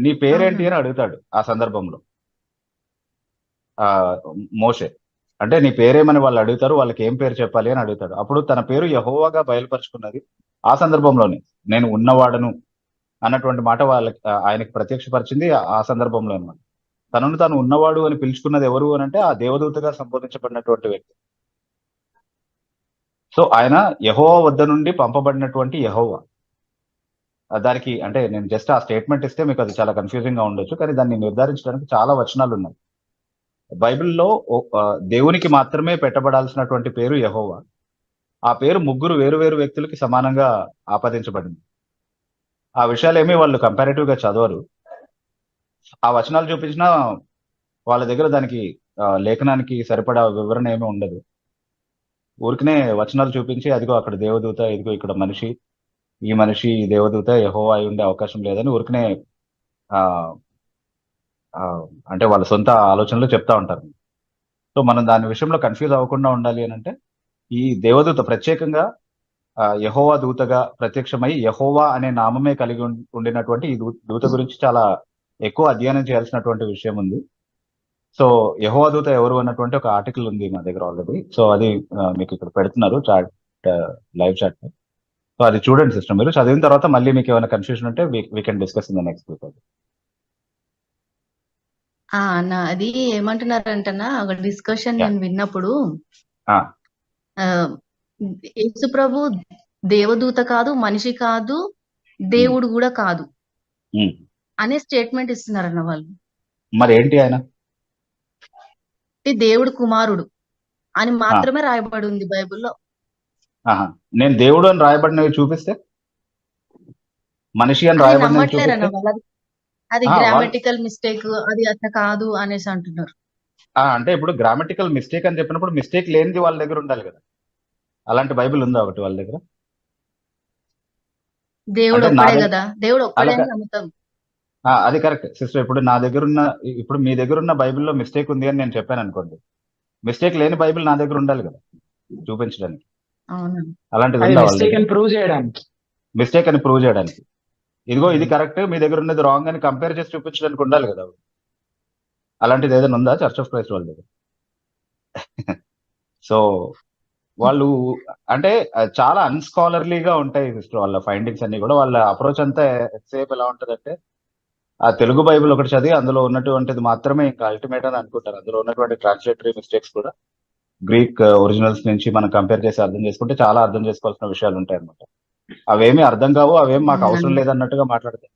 నీ పేరేంటి అని అడుగుతాడు ఆ సందర్భంలో ఆ మోషే. అంటే నీ పేరేమని వాళ్ళు అడుగుతారు, వాళ్ళకి ఏం పేరు చెప్పాలి అని అడుగుతాడు. అప్పుడు తన పేరు యెహోవాగా బయలుపరుచుకున్నది ఆ సందర్భంలోనే, నేను ఉన్నవాడను అన్నటువంటి మాట వాళ్ళకి ఆయనకి ప్రత్యక్షపరిచింది ఆ సందర్భంలో అనమాట. తనను తాను ఉన్నవాడు అని పిలుచుకున్నది ఎవరు అని అంటే ఆ దేవదూతగా సంబోధించబడినటువంటి వ్యక్తి. సో ఆయన యెహోవా వద్ద నుండి పంపబడినటువంటి యెహోవా. దానికి అంటే నేను జస్ట్ ఆ స్టేట్మెంట్ ఇస్తే మీకు అది చాలా కన్ఫ్యూజింగ్ గా ఉండొచ్చు, కానీ దాన్ని నిర్ధారించడానికి చాలా వచనాలు ఉన్నాయి బైబిల్లో. దేవునికి మాత్రమే పెట్టబడాల్సినటువంటి పేరు యెహోవా. ఆ పేరు ముగ్గురు వేరు వేరు వ్యక్తులకి సమానంగా ఆపాదించబడింది. ఆ విషయాలేమీ వాళ్ళు కంపారిటివ్ గా చదవరు. ఆ వచనాలు చూపించినా వాళ్ళ దగ్గర దానికి లేఖనానికి సరిపడా వివరణ ఏమీ ఉండదు. ఊరికనే వచనాలు చూపించి అదిగో అక్కడ దేవదూత, ఇదిగో ఇక్కడ మనిషి, ఈ మనిషి దేవదూత యెహోవా అయి ఉండే అవకాశం లేదని ఊరికనే ఆ అంటే వాళ్ళ సొంత ఆలోచనలు చెప్తా ఉంటారు. సో మనం దాని విషయంలో కన్ఫ్యూజ్ అవ్వకుండా ఉండాలి అని అంటే ఈ దేవదూత ప్రత్యేకంగా యెహోవా దూతగా ప్రత్యక్షమై యెహోవా అనే నామమే కలిగి ఉండినటువంటి ఈ దూత గురించి చాలా ఎక్కువ అధ్యయనం చేయాల్సినటువంటి విషయం ఉంది. సో యెహోవా దూత ఎవరు అన్నటువంటి ఒక ఆర్టికల్ ఉంది మా దగ్గర ఆల్రెడీ. సో అది మీకు ఇక్కడ పెడుతున్నారు చాట్, లైవ్ చాట్. సో అది చూడండి సిస్టర్. మీరు చదివిన తర్వాత మళ్ళీ మీకు ఏమైనా కన్ఫ్యూజన్ ఉంటే we can discuss in the next week. అది ఏమంటున్నారంటనా, ఒక డిస్కషన్ నేను విన్నప్పుడు యేసు ప్రభు దేవదూత కాదు, మనిషి కాదు, దేవుడు కూడా కాదు అనే స్టేట్మెంట్ ఇస్తున్నారన్న వాళ్ళు. మరి ఏంటి ఆయన? దేవుడు కుమారుడు అని మాత్రమే రాయబడి ఉంది బైబిల్లో. ఆహా. నేను దేవుడు అని రాయబడినవి చూపిస్తే, మనిషి అని అది రాయబడినవి నమ్మట్లేరన్న చూపిస్తే, వాళ్ళు. అది వాళ్ళు గ్రామటికల్ మిస్టేక్, అది అట్లా కాదు అనేసి అంటున్నారు. అంటే ఇప్పుడు గ్రామటికల్ మిస్టేక్ అని చెప్పినప్పుడు మిస్టేక్ లేనిది వాళ్ళ దగ్గర ఉండాలి కదా. అలాంటి బైబిల్ ఉందా ఒకటి వాళ్ళ దగ్గర? దేవుడు అంటే నా ఒక్కడే దగ్గర కదా, దేవుడు ఒక్కడే అలా అని నమ్ముతాం. అది కరెక్ట్ సిస్టర్. ఇప్పుడు నా దగ్గర ఉన్న, ఇప్పుడు మీ దగ్గర ఉన్న బైబిల్లో మిస్టేక్ ఉంది అని నేను చెప్పాను అనుకోండి, మిస్టేక్ లేని బైబిల్ నా దగ్గర ఉండాలి కదా చూపించడానికి. అవునా? అలాంటిది అది ఉందా వాళ్ళ మిస్టేక్ దగ్గర? అని ప్రూవ్ చేయడానికి. మిస్టేక్ అని ప్రూవ్ చేయడానికి, ఇదిగో ఇది కరెక్ట్, మీ దగ్గర ఉన్నది రాంగ్ అని కంపేర్ చేసి చూపించడానికి ఉండాలి కదా. అలాంటిది ఏదైనా ఉందా చర్చ్ ఆఫ్ క్రైస్ట్ వాళ్ళ దగ్గర? సో వాళ్ళు అంటే చాలా అన్స్కాలర్లీగా ఉంటాయి సిస్టర్ వాళ్ళ ఫైండింగ్స్ అన్ని కూడా. వాళ్ళ అప్రోచ్ అంతా ఎంతసేపు ఎలా ఉంటదంటే, ఆ తెలుగు బైబిల్ ఒకటి చదివి అందులో ఉన్నటువంటిది మాత్రమే ఇంకా అల్టిమేట్ అని అనుకుంటారు. అందులో ఉన్నటువంటి ట్రాన్స్లేటరీ మిస్టేక్స్ కూడా గ్రీక్ ఒరిజినల్స్ నుంచి మనం కంపేర్ చేసి అర్థం చేసుకుంటే చాలా అర్థం చేసుకోవాల్సిన విషయాలు ఉంటాయి అనమాట. అవేమి అర్థం కావు, అవేమి మాకు అవసరం అవునండి. లేదన్నట్టుగా మాట్లాడతారు.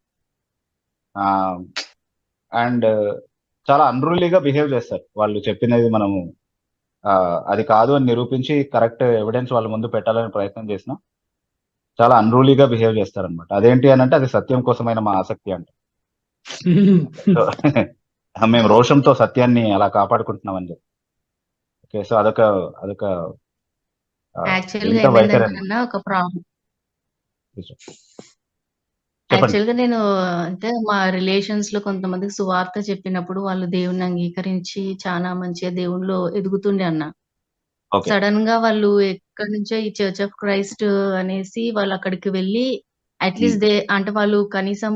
అండ్ చాలా అన్రూలీగా బిహేవ్ చేస్తారు. వాళ్ళు చెప్పినది మనము అది కాదు అని నిరూపించి కరెక్ట్ ఎవిడెన్స్ వాళ్ళ ముందు పెట్టాలని ప్రయత్నం చేసినా చాలా అన్రూలీగా బిహేవ్ చేస్తారనమాట. అదేంటి అని అంటే, అది సత్యం కోసమైన మా ఆసక్తి అంట. సో మేము రోషంతో సత్యాన్ని అలా కాపాడుకుంటున్నామని చెప్పి. ఓకే, సో అదొక అదొక యాక్చువల్ గా ఎంత వైఖరి ఏమైందంటే అనమాట. అన్న ఒక ప్రాబ్లం. చెప్పండి. యాక్చువల్ గా నేను అంటే మా రిలేషన్స్ లో కొంతమందికి సువార్త చెప్పినప్పుడు వాళ్ళు దేవుణ్ణి అంగీకరించి చాలా మంచిగా దేవుణ్ణిలో ఎదుగుతుండే అన్న. ఓకే. సడన్ గా వాళ్ళు ఎక్కడి నుంచో ఈ చర్చ్ ఆఫ్ క్రైస్ట్ అనేసి వాళ్ళు అక్కడికి వెళ్ళి అట్లీస్ట్ అంటే వాళ్ళు కనీసం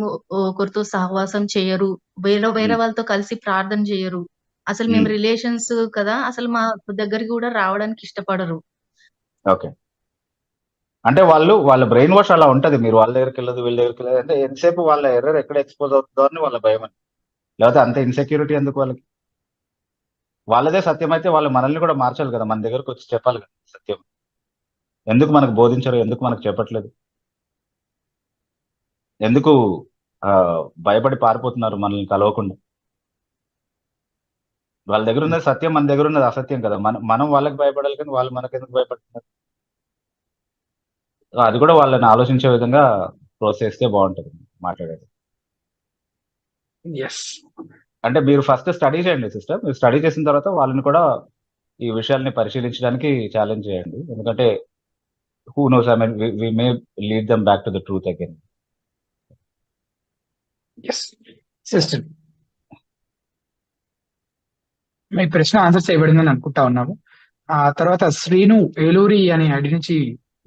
ఒకరితో సహవాసం చేయరు, వేరే వాళ్ళతో కలిసి ప్రార్థన చేయరు. అసలు మేము రిలేషన్స్ కదా, అసలు మా దగ్గరికి కూడా రావడానికి ఇష్టపడరు. ఓకే, అంటే వాళ్ళ బ్రెయిన్ వాష్ అలా ఉంటది. మీరు వాళ్ళ దగ్గరికి వెళ్ళదు, వీళ్ళ దగ్గరికి వెళ్ళదు అంటే ఎంతసేపు వాళ్ళ ఎర్రర్ ఎక్కడ ఎక్స్పోజ్ అవుతుందో అని వాళ్ళ భయం అని. లేకపోతే అంత ఇన్సెక్యూరిటీ ఎందుకు వాళ్ళకి? వాళ్ళదే సత్యం అయితే వాళ్ళు మనల్ని కూడా మార్చాలి కదా, మన దగ్గరకు వచ్చి చెప్పాలి కదా సత్యం. ఎందుకు మనకు బోధించరు, ఎందుకు మనకు చెప్పట్లేదు, ఎందుకు భయపడి పారిపోతున్నారు మనల్ని కలవకుండా? వాళ్ళ దగ్గర ఉన్నది సత్యం, మన దగ్గర ఉన్నది అసత్యం కదా. మనం వాళ్ళకి భయపడాలి, కానీ వాళ్ళు మనకు ఎందుకు భయపడుతున్నారు? అది కూడా వాళ్ళని ఆలోచించే విధంగా ప్రోత్సహిస్తే బాగుంటుంది మాట్లాడేది. ఎస్. అంటే మీరు ఫస్ట్ స్టడీ చేయండి సిస్టర్. మీరు స్టడీ చేసిన తర్వాత వాళ్ళని కూడా ఈ విషయాల్ని పరిశీలించడానికి ఛాలెంజ్ చేయండి. ఎందుకంటే who knows, I mean we may lead them back to the truth again. Yes sister, మీ ప్రశ్న ఆన్సర్ చేయబడిందని అనుకుంటా ఉన్నాము. ఆ తర్వాత శ్రీను ఏలూరి అనే ఐడి నుంచి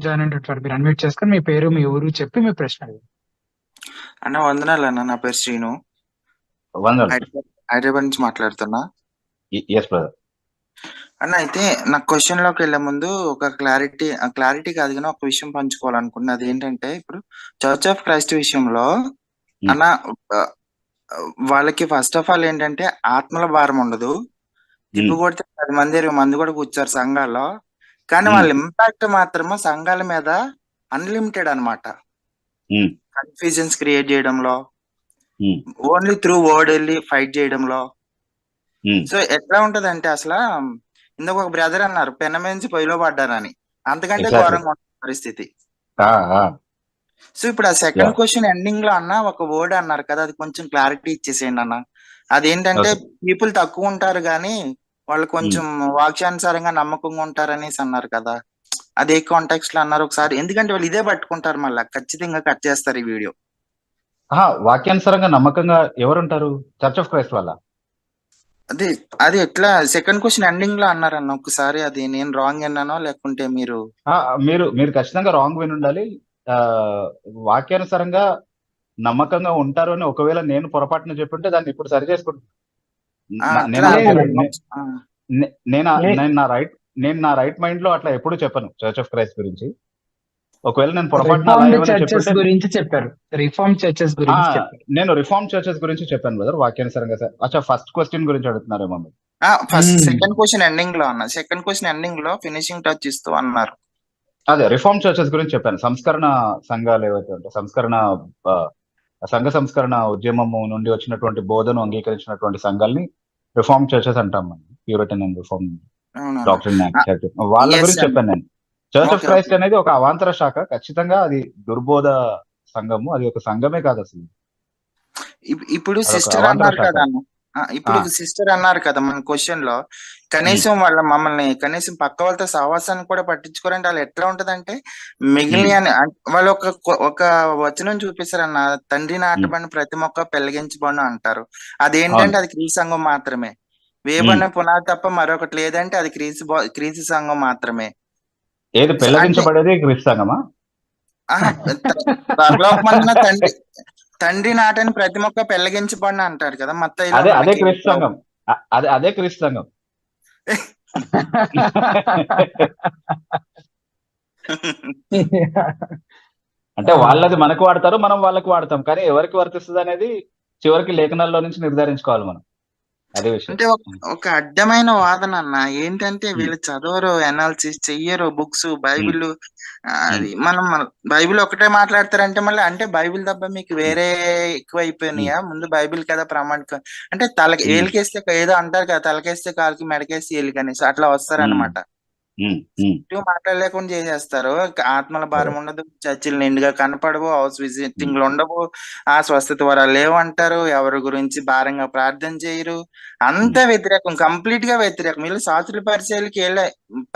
జాయిన్ అయినటువంటి మీరు అన్మ్యూట్ చేసుకొని మీ పేరు, మీ ఊరు చెప్పి మీ ప్రశ్న అడగండి. అన్న వందనాలు అన్న, నా పేరు శ్రీను, హైదరాబాద్ నుంచి మాట్లాడుతున్నా. Yes brother. అన్న అయితే నాకు క్వశ్చన్ లోకి వెళ్లే ముందు ఒక క్లారిటీ కాదు కానీ ఒక విషయం పంచుకోవాలనుకున్నా. అది ఏంటంటే, ఇప్పుడు చర్చ్ ఆఫ్ క్రైస్ట్ విషయంలో అన్న వాళ్ళకి ఫస్ట్ ఆఫ్ ఆల్ ఏంటంటే ఆత్మల భారం ఉండదు. తిప్పి కొడితే 10 మంది 20 మంది కూడా కూర్చారు సంఘాల్లో, కానీ వాళ్ళ ఇంపాక్ట్ మాత్రమే సంఘాల మీద అన్లిమిటెడ్ అన్నమాట. కన్ఫ్యూజన్స్ క్రియేట్ చేయడంలో, ఓన్లీ త్రూ వర్డ్ వెళ్ళి ఫైట్ చేయడంలో. సో ఎట్లా ఉంటది అంటే, అసలు ఇందుకు ఒక బ్రదర్ అన్నారు పెనమేంచి పొయ్యిలో పడ్డారని, అంతకంటే ఘోరంగా ఉంటుంది పరిస్థితి. సో ఇప్పుడు ఆ సెకండ్ క్వశ్చన్ ఎండింగ్ లో అన్న ఒక వర్డ్ అన్నారు కదా, అది కొంచెం క్లారిటీ ఇచ్చేసేయండి అన్న. అదేంటంటే పీపుల్ తక్కువ ఉంటారు కానీ వాళ్ళు కొంచెం వాక్యానుసారంగా నమ్మకంగా ఉంటారనేసి అన్నారు కదా, అదే కాంటాక్స్ట్ లో అన్నారు ఒకసారి. ఎందుకంటే వాళ్ళు ఇదే పట్టుకుంటారు, మళ్ళీ ఖచ్చితంగా కట్ చేస్తారు ఈ వీడియో. వాక్యానుసారంగా నమ్మకంగా ఎవరుంటారు? చర్చ్ ఆఫ్ క్రైస్ట్ వాళ్ళ? అది ఎట్లా సెకండ్ క్వశ్చన్ ఎండింగ్ లో అన్నారన్న, ఒకసారి అది నేను రాంగ్ అన్నానో లేకుంటే మీరు మీరు ఖచ్చితంగా రాంగ్ విని ఉండాలి. వాక్యానుసారంగా నమ్మకంగా ఉంటారు అని ఒకవేళ నేను పొరపాటున చెప్పుంటే దాన్ని ఇప్పుడు సరి చేసుకుంటున్నాను. నేను నా రైట్ మైండ్ లో అట్లా ఎప్పుడు చెప్పను చర్చ్ ఆఫ్ క్రైస్ట్ గురించి. ఒకవేళ నేను పొరపాటున చెప్పారు రిఫార్మ్ చర్చెస్ గురించి చెప్పారు. నేను రిఫార్మ్ చర్చెస్ గురించి చెప్పాను బ్రదర్ వాక్యానుసారంగా. సార్ అచ్చా, ఫస్ట్ క్వశ్చన్ గురించి అడుగుతున్నారేమో మీరు? ఫస్ట్ సెకండ్ క్వశ్చన్ ఎండింగ్ లో అన్న, సెకండ్ క్వశ్చన్ ఎండింగ్ లో ఫినిషింగ్ టచ్ ఇస్తూ అన్నారు. అదే రిఫార్మ్ చర్చెస్ గురించి చెప్పాను. సంస్కరణ సంఘాలు ఏవైతే ఉంటాయి, సంఘ సంస్కరణ ఉద్యమము నుండి వచ్చినటువంటి బోధను అంగీకరించినటువంటి సంఘాలని రిఫార్మ్ చర్చెస్ అంటాం మనం. ప్యూరిటన్ అండ్ రిఫార్మ్ అవునన్నా. డాక్టర్ వాళ్ళ ఎస్ గురించి అన్న. చెప్పాను నేను. Church of okay Christ okay. అనేది ఒక అవాంతర శాఖ, ఖచ్చితంగా అది దుర్బోధ సంఘము, అది ఒక సంఘమే కాదు అసలు, ఇప్పుడు అదొక సిస్టర్ అవాంతర అన్నారు శాఖ. కదా అన్న. ఇప్పుడు ఆ, సిస్టర్ అన్నారు కదా మన క్వశ్చన్ లో, కనీసం వాళ్ళ మమ్మల్ని కనీసం పక్క వాళ్ళతో సహవాసాన్ని కూడా పట్టించుకోరంటే వాళ్ళు ఎట్లా ఉంటదంటే మిగిలిన వాళ్ళు ఒక వచనం చూపిస్తారన్న, తండ్రి నాటబడిన ప్రతి మొక్క పెళ్లిగించబడిన అంటారు. అదేంటంటే అవును. అది క్రీస్తు సంఘం మాత్రమే. వేయబడిన పునాది తప్ప మరొకటి లేదంటే అది క్రీస్తు సంఘం మాత్రమే. ఏది అంటే పెళ్లగించబడేది క్రీస్తు సంఘమా? ఆహా, పరలోకమందున తండ్రి నాటని ప్రతి మొక్క పెళ్లగించబడిన అంటారు కదా మత్తయిలో అదే మనకి. క్రీస్తు సంఘం. అదే క్రీస్తు సంఘం. అంటే వాళ్ళది మనకు వాడతారు, మనం వాళ్ళకి వాడతాం, కానీ ఎవరికి వర్తిస్తుంది అనేది చివరికి లేఖనాల్లో నుంచి నిర్ధారించుకోవాలి మనం. అదే విషయం. అంటే ఒక అడ్డమైన వాదన అన్న. ఏంటంటే వీళ్ళు చదవరు, అనాలిసిస్ చెయ్యరు, బుక్స్ బైబిల్ అది మనం బైబిల్ ఒకటే మాట్లాడతారంటే మళ్ళీ అంటే బైబిల్ తప్ప మీకు వేరే ఎక్కువ అయిపోయినాయా? ముందు బైబిల్ కదా ప్రామాణికం. అంటే ఏలికేస్తే ఏదో అంటారు కదా, తలకేస్తే కాలుకి, మెడకేస్తే ఏలికని, సో అట్లా వస్తారనమాట. మాట్లాడలేకుండా చేసేస్తారు. ఆత్మల భారం ఉండదు, చర్చిలు నిండుగా కనపడవు, హౌస్ విజిటింగ్లు ఉండవు, ఆ స్వస్థత వరాలు లేవంటారు, ఎవరి గురించి భారంగా ప్రార్థన చేయరు. అంత వ్యతిరేకం, కంప్లీట్ గా వ్యతిరేకం. వీళ్ళు శాస్త్రుల పరిచయాలకి వెళ్ళే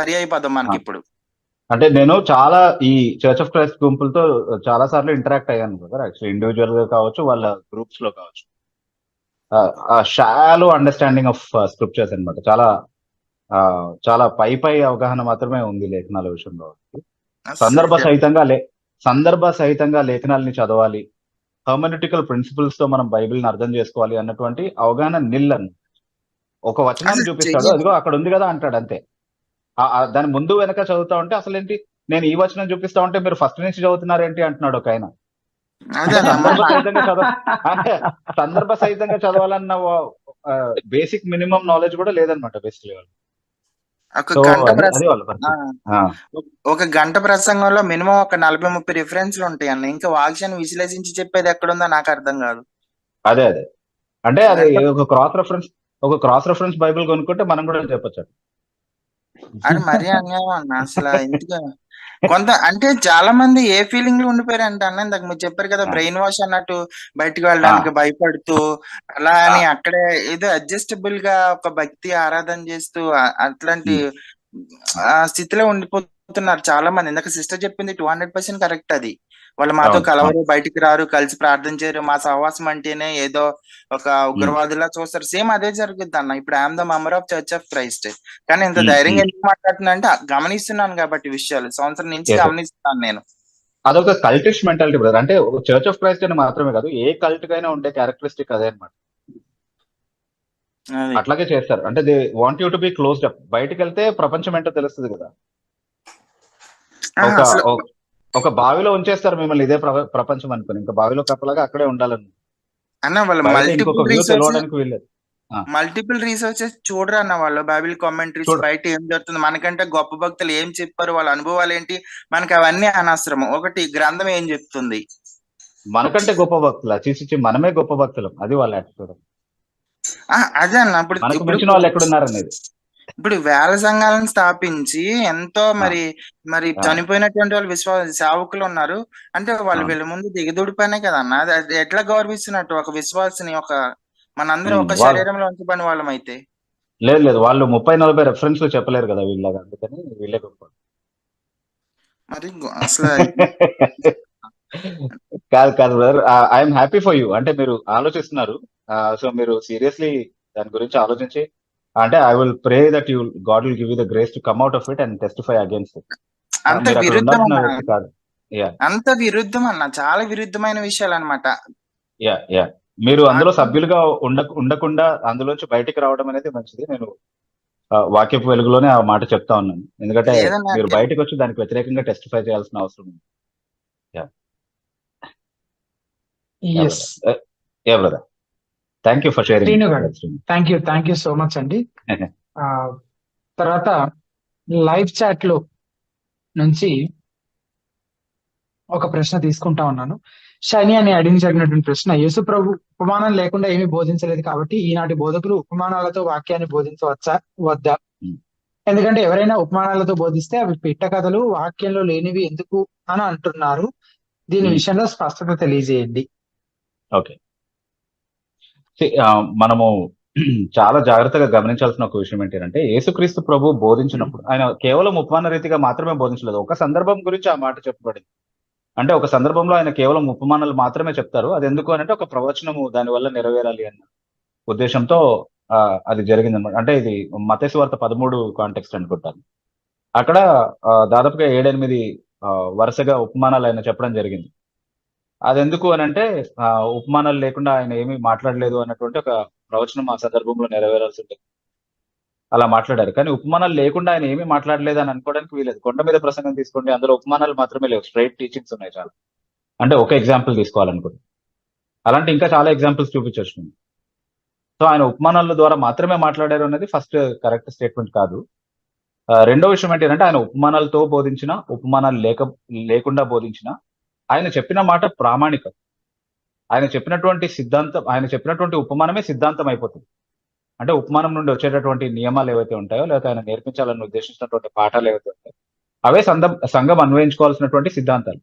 పర్యాయ పదం మనకి ఇప్పుడు. అంటే నేను చాలా ఈ చర్చ్ ఆఫ్ క్రైస్ట్ గుంపులతో చాలా సార్లు ఇంటరాక్ట్ అయ్యాను కదా, యాక్చువల్లీ ఇండివిజువల్ గా కావచ్చు, వాళ్ళ గ్రూప్స్ లో కావచ్చు. షాలో అండర్స్టాండింగ్ ఆఫ్ స్క్రిప్చర్స్ అనమాట. చాలా పై అవగాహన మాత్రమే ఉంది లేఖనాల విషయంలో. సందర్భ సహితంగా లేఖనాలని చదవాలి, హర్మెనటికల్ ప్రిన్సిపల్స్ తో మనం బైబిల్ని అర్థం చేసుకోవాలి అన్నటువంటి అవగాహన నిల్లను. ఒక వచనాన్ని చూపిస్తాడు, అదిగో అక్కడ ఉంది కదా అంటాడు, అంతే. దాని ముందు వెనక చదువుతా ఉంటే అసలు ఏంటి, నేను ఈ వచనం చూపిస్తా ఉంటే మీరు ఫస్ట్ నుంచి చదువుతున్నారేంటి అంటున్నాడు ఒక ఆయన. సందర్భ సహితంగా చదవాలన్న బేసిక్ మినిమం నాలెడ్జ్ కూడా లేదనమాట బేసిక్లీ వాళ్ళు. ఒక గంట ప్రసంగంలో మినిమం ఒక 40-30 రిఫరెన్స్లు ఉంటాయి అన్న. ఇంకా వాక్యాన్ని విశ్లేషించి చెప్పేది ఎక్కడుందో నాకు అర్థం కాదు. అదే అంటే అది ఒక క్రాస్ రెఫరెన్స్ బైబిల్ కొనుక్కుంటే మనం కూడా చెప్పొచ్చు. అది మరీ అన్యాయం అన్న అసలు. ఎందుకు అంటే చాలా మంది ఏ ఫీలింగ్ లో ఉండిపోయారంట అన్న. ఇందాక మీరు చెప్పారు కదా, బ్రెయిన్ వాష్ అన్నట్టు, బయటకు వెళ్ళడానికి భయపడుతూ అలా అని అక్కడే ఏదో అడ్జస్టబుల్ గా ఒక భక్తి ఆరాధన చేస్తూ అట్లాంటి స్థితిలో ఉండిపోతున్నారు చాలా మంది. ఇందాక సిస్టర్ చెప్పింది 200% కరెక్ట్. అది వాళ్ళు మాతో కలవరు, బయటికి రారు, కలిసి ప్రార్థన చేయరు, మా సహవాసం అంటేనే ఏదో ఒక ఉగ్రవాదులా చూస్తారు. సేమ్ అదే జరుగుద్ది అన్న. ఇప్పుడు I'm the member of church of Christ, కానీ ఇంత ధైర్యంగా ఎందుకు మాట్లాడుతున్నా అంటే గమనిస్తున్నాను కాబట్టి విషయాలు, సంవత్సరం నుంచి గమనిస్తున్నాను నేను. అదొక కల్టిష్ మెంటాలిటీ బ్రదర్. అంటే చర్చ్ ఆఫ్ క్రైస్ట్ అని మాత్రమే కాదు, ఏ కల్ట్ కైనా ఉండే క్యారెక్టరిస్టిక్ అదే అనమాట. అట్లాగే చేస్తారు. అంటే they want you to be closed up. బయటకు వెళ్తే ప్రపంచం ఏంటో తెలుస్తుంది కదా. ఒక బావిలో ఉంచేస్తారు మిమ్మల్ని, ఇదే ప్రపంచం అనుకుని, ఇంకా బావిలో కప్పలాగా అక్కడే ఉండాలని అన్న. వాళ్ళు మల్టిపుల్ రీసెర్చెస్ చూడరు అన్న. వాళ్ళు బైబిల్ కామెంటరీస్, బయట ఏం జరుగుతుంది, మనకంటే గొప్ప భక్తులు ఏం చెప్పారు, వాళ్ళ అనుభవాలు ఏంటి, మనకి అవన్నీ అనవసరం. ఒకటి గ్రంథం ఏం చెప్తుంది, మనకంటే గొప్ప భక్తులు చీచి మనమే గొప్ప భక్తులం, అది వాళ్ళ యాటిట్యూడ్. అదే అన్న. ఇప్పుడు వాళ్ళు ఎక్కడున్నారనేది. ఇప్పుడు వేల సంఘాలను స్థాపించి ఎంతో మరి చనిపోయినటువంటి వాళ్ళు సేవకులు ఉన్నారు అంటే వాళ్ళు వీళ్ళ ముందు దిగదుడిపోయినాయి కదా అన్న. అది ఎట్లా గౌరవిస్తున్నట్టు ఒక విశ్వాసిని, ఒక మనందరం ఒక శరీరంలో ఉంచబడిన వాళ్ళం అయితే. లేదు, వాళ్ళు 30-40 రెఫరెన్స్ చెప్పలేరు కదా వీళ్ళగా, అందుకని వీళ్ళే గొప్ప. మరి అసలు కాదు brother, I'm happy for you. అంటే మీరు ఆలోచిస్తున్నారు, సో మీరు సీరియస్లీ దాని గురించి ఆలోచించి, అంటే I will pray that you God will give you the grace to come out of it and testify against it. అంత విరుద్ధం అన్న, చాలా విరుద్ధమైన విషయాలు అనమాట. మీరు అందులో సభ్యులుగా ఉండకుండా అందులోంచి బయటికి రావడం అనేది మంచిది. నేను వాక్యపు వెలుగులోనే ఆ మాట చెప్తా ఉన్నాను, ఎందుకంటే మీరు బయటకు వచ్చి దానికి వ్యతిరేకంగా టెస్టిఫై చేయాల్సిన అవసరం ఉంది. Brother, thank you for sharing. Thank you so much అండి. తర్వాత లైవ్ చాట్ లో నుంచి ఒక ప్రశ్న తీసుకుంటా ఉన్నాను. షైని అని అడిగినటువంటి ప్రశ్న, యేసు ప్రభు ఉపమానం లేకుండా ఏమీ బోధించలేదు కాబట్టి ఈనాటి బోధకులు ఉపమానాలతో వాక్యాన్ని బోధించవచ్చా వద్దా? ఎందుకంటే ఎవరైనా ఉపమానాలతో బోధిస్తే అవి పిట్ట కథలు, వాక్యంలో లేనివి ఎందుకు అని అంటున్నారు. దీని విషయంలో స్పష్టత తెలియజేయండి. ఓకే, మనము చాలా జాగ్రత్తగా గమనించాల్సిన ఒక విషయం ఏంటంటే, యేసుక్రీస్తు ప్రభు బోధించినప్పుడు ఆయన కేవలం ఉపమాన రీతిగా మాత్రమే బోధించలేదు. ఒక సందర్భం గురించి ఆ మాట చెప్పబడింది. అంటే ఒక సందర్భంలో ఆయన కేవలం ఉపమానాలు మాత్రమే చెప్తారు. అది ఎందుకు అని అంటే ఒక ప్రవచనము దాని వల్ల నెరవేరాలి అన్న ఉద్దేశంతో అది జరిగిందన్నమాట. అంటే ఇది మత్తయి సువార్త 13 కాంటెక్స్ట్ అనుకుంటాను. అక్కడ దాదాపుగా 7-8 వరుసగా ఉపమానాలు ఆయన చెప్పడం జరిగింది. అది ఎందుకు అని అంటే ఉపమానాలు లేకుండా ఆయన ఏమీ మాట్లాడలేదు అన్నటువంటి ఒక ప్రవచనం ఆ సందర్భంలో నెరవేరాల్సి ఉంటుంది. అలా మాట్లాడారు. కానీ ఉపమానాలు లేకుండా ఆయన ఏమీ మాట్లాడలేదు అని అనుకోవడానికి వీలేదు. కొండ మీద ప్రసంగం తీసుకోండి, అందులో ఉపమానాలు మాత్రమే లేవు, స్ట్రైట్ టీచింగ్స్ ఉన్నాయి చాలా. అంటే ఒక ఎగ్జాంపుల్ తీసుకోవాలనుకుంటే అలాంటి ఇంకా చాలా ఎగ్జాంపుల్స్ చూపించవచ్చు. సో ఆయన ఉపమానాల ద్వారా మాత్రమే మాట్లాడారు అనేది ఫస్ట్ కరెక్ట్ స్టేట్మెంట్ కాదు. రెండో విషయం ఏంటంటే ఆయన ఉపమానాలతో బోధించిన, ఉపమానాలు లేకుండా బోధించిన, ఆయన చెప్పిన మాట ప్రామాణికం. ఆయన చెప్పినటువంటి ఉపమానమే సిద్ధాంతం అయిపోతుంది. అంటే ఉపమానం నుండి వచ్చేటటువంటి నియమాలు ఏవైతే ఉంటాయో, లేకపోతే ఆయన నేర్పించాలని ఉద్దేశించినటువంటి పాఠాలు ఏవైతే ఉంటాయో, అవే సంఘం అన్వయించుకోవాల్సినటువంటి సిద్ధాంతాలు.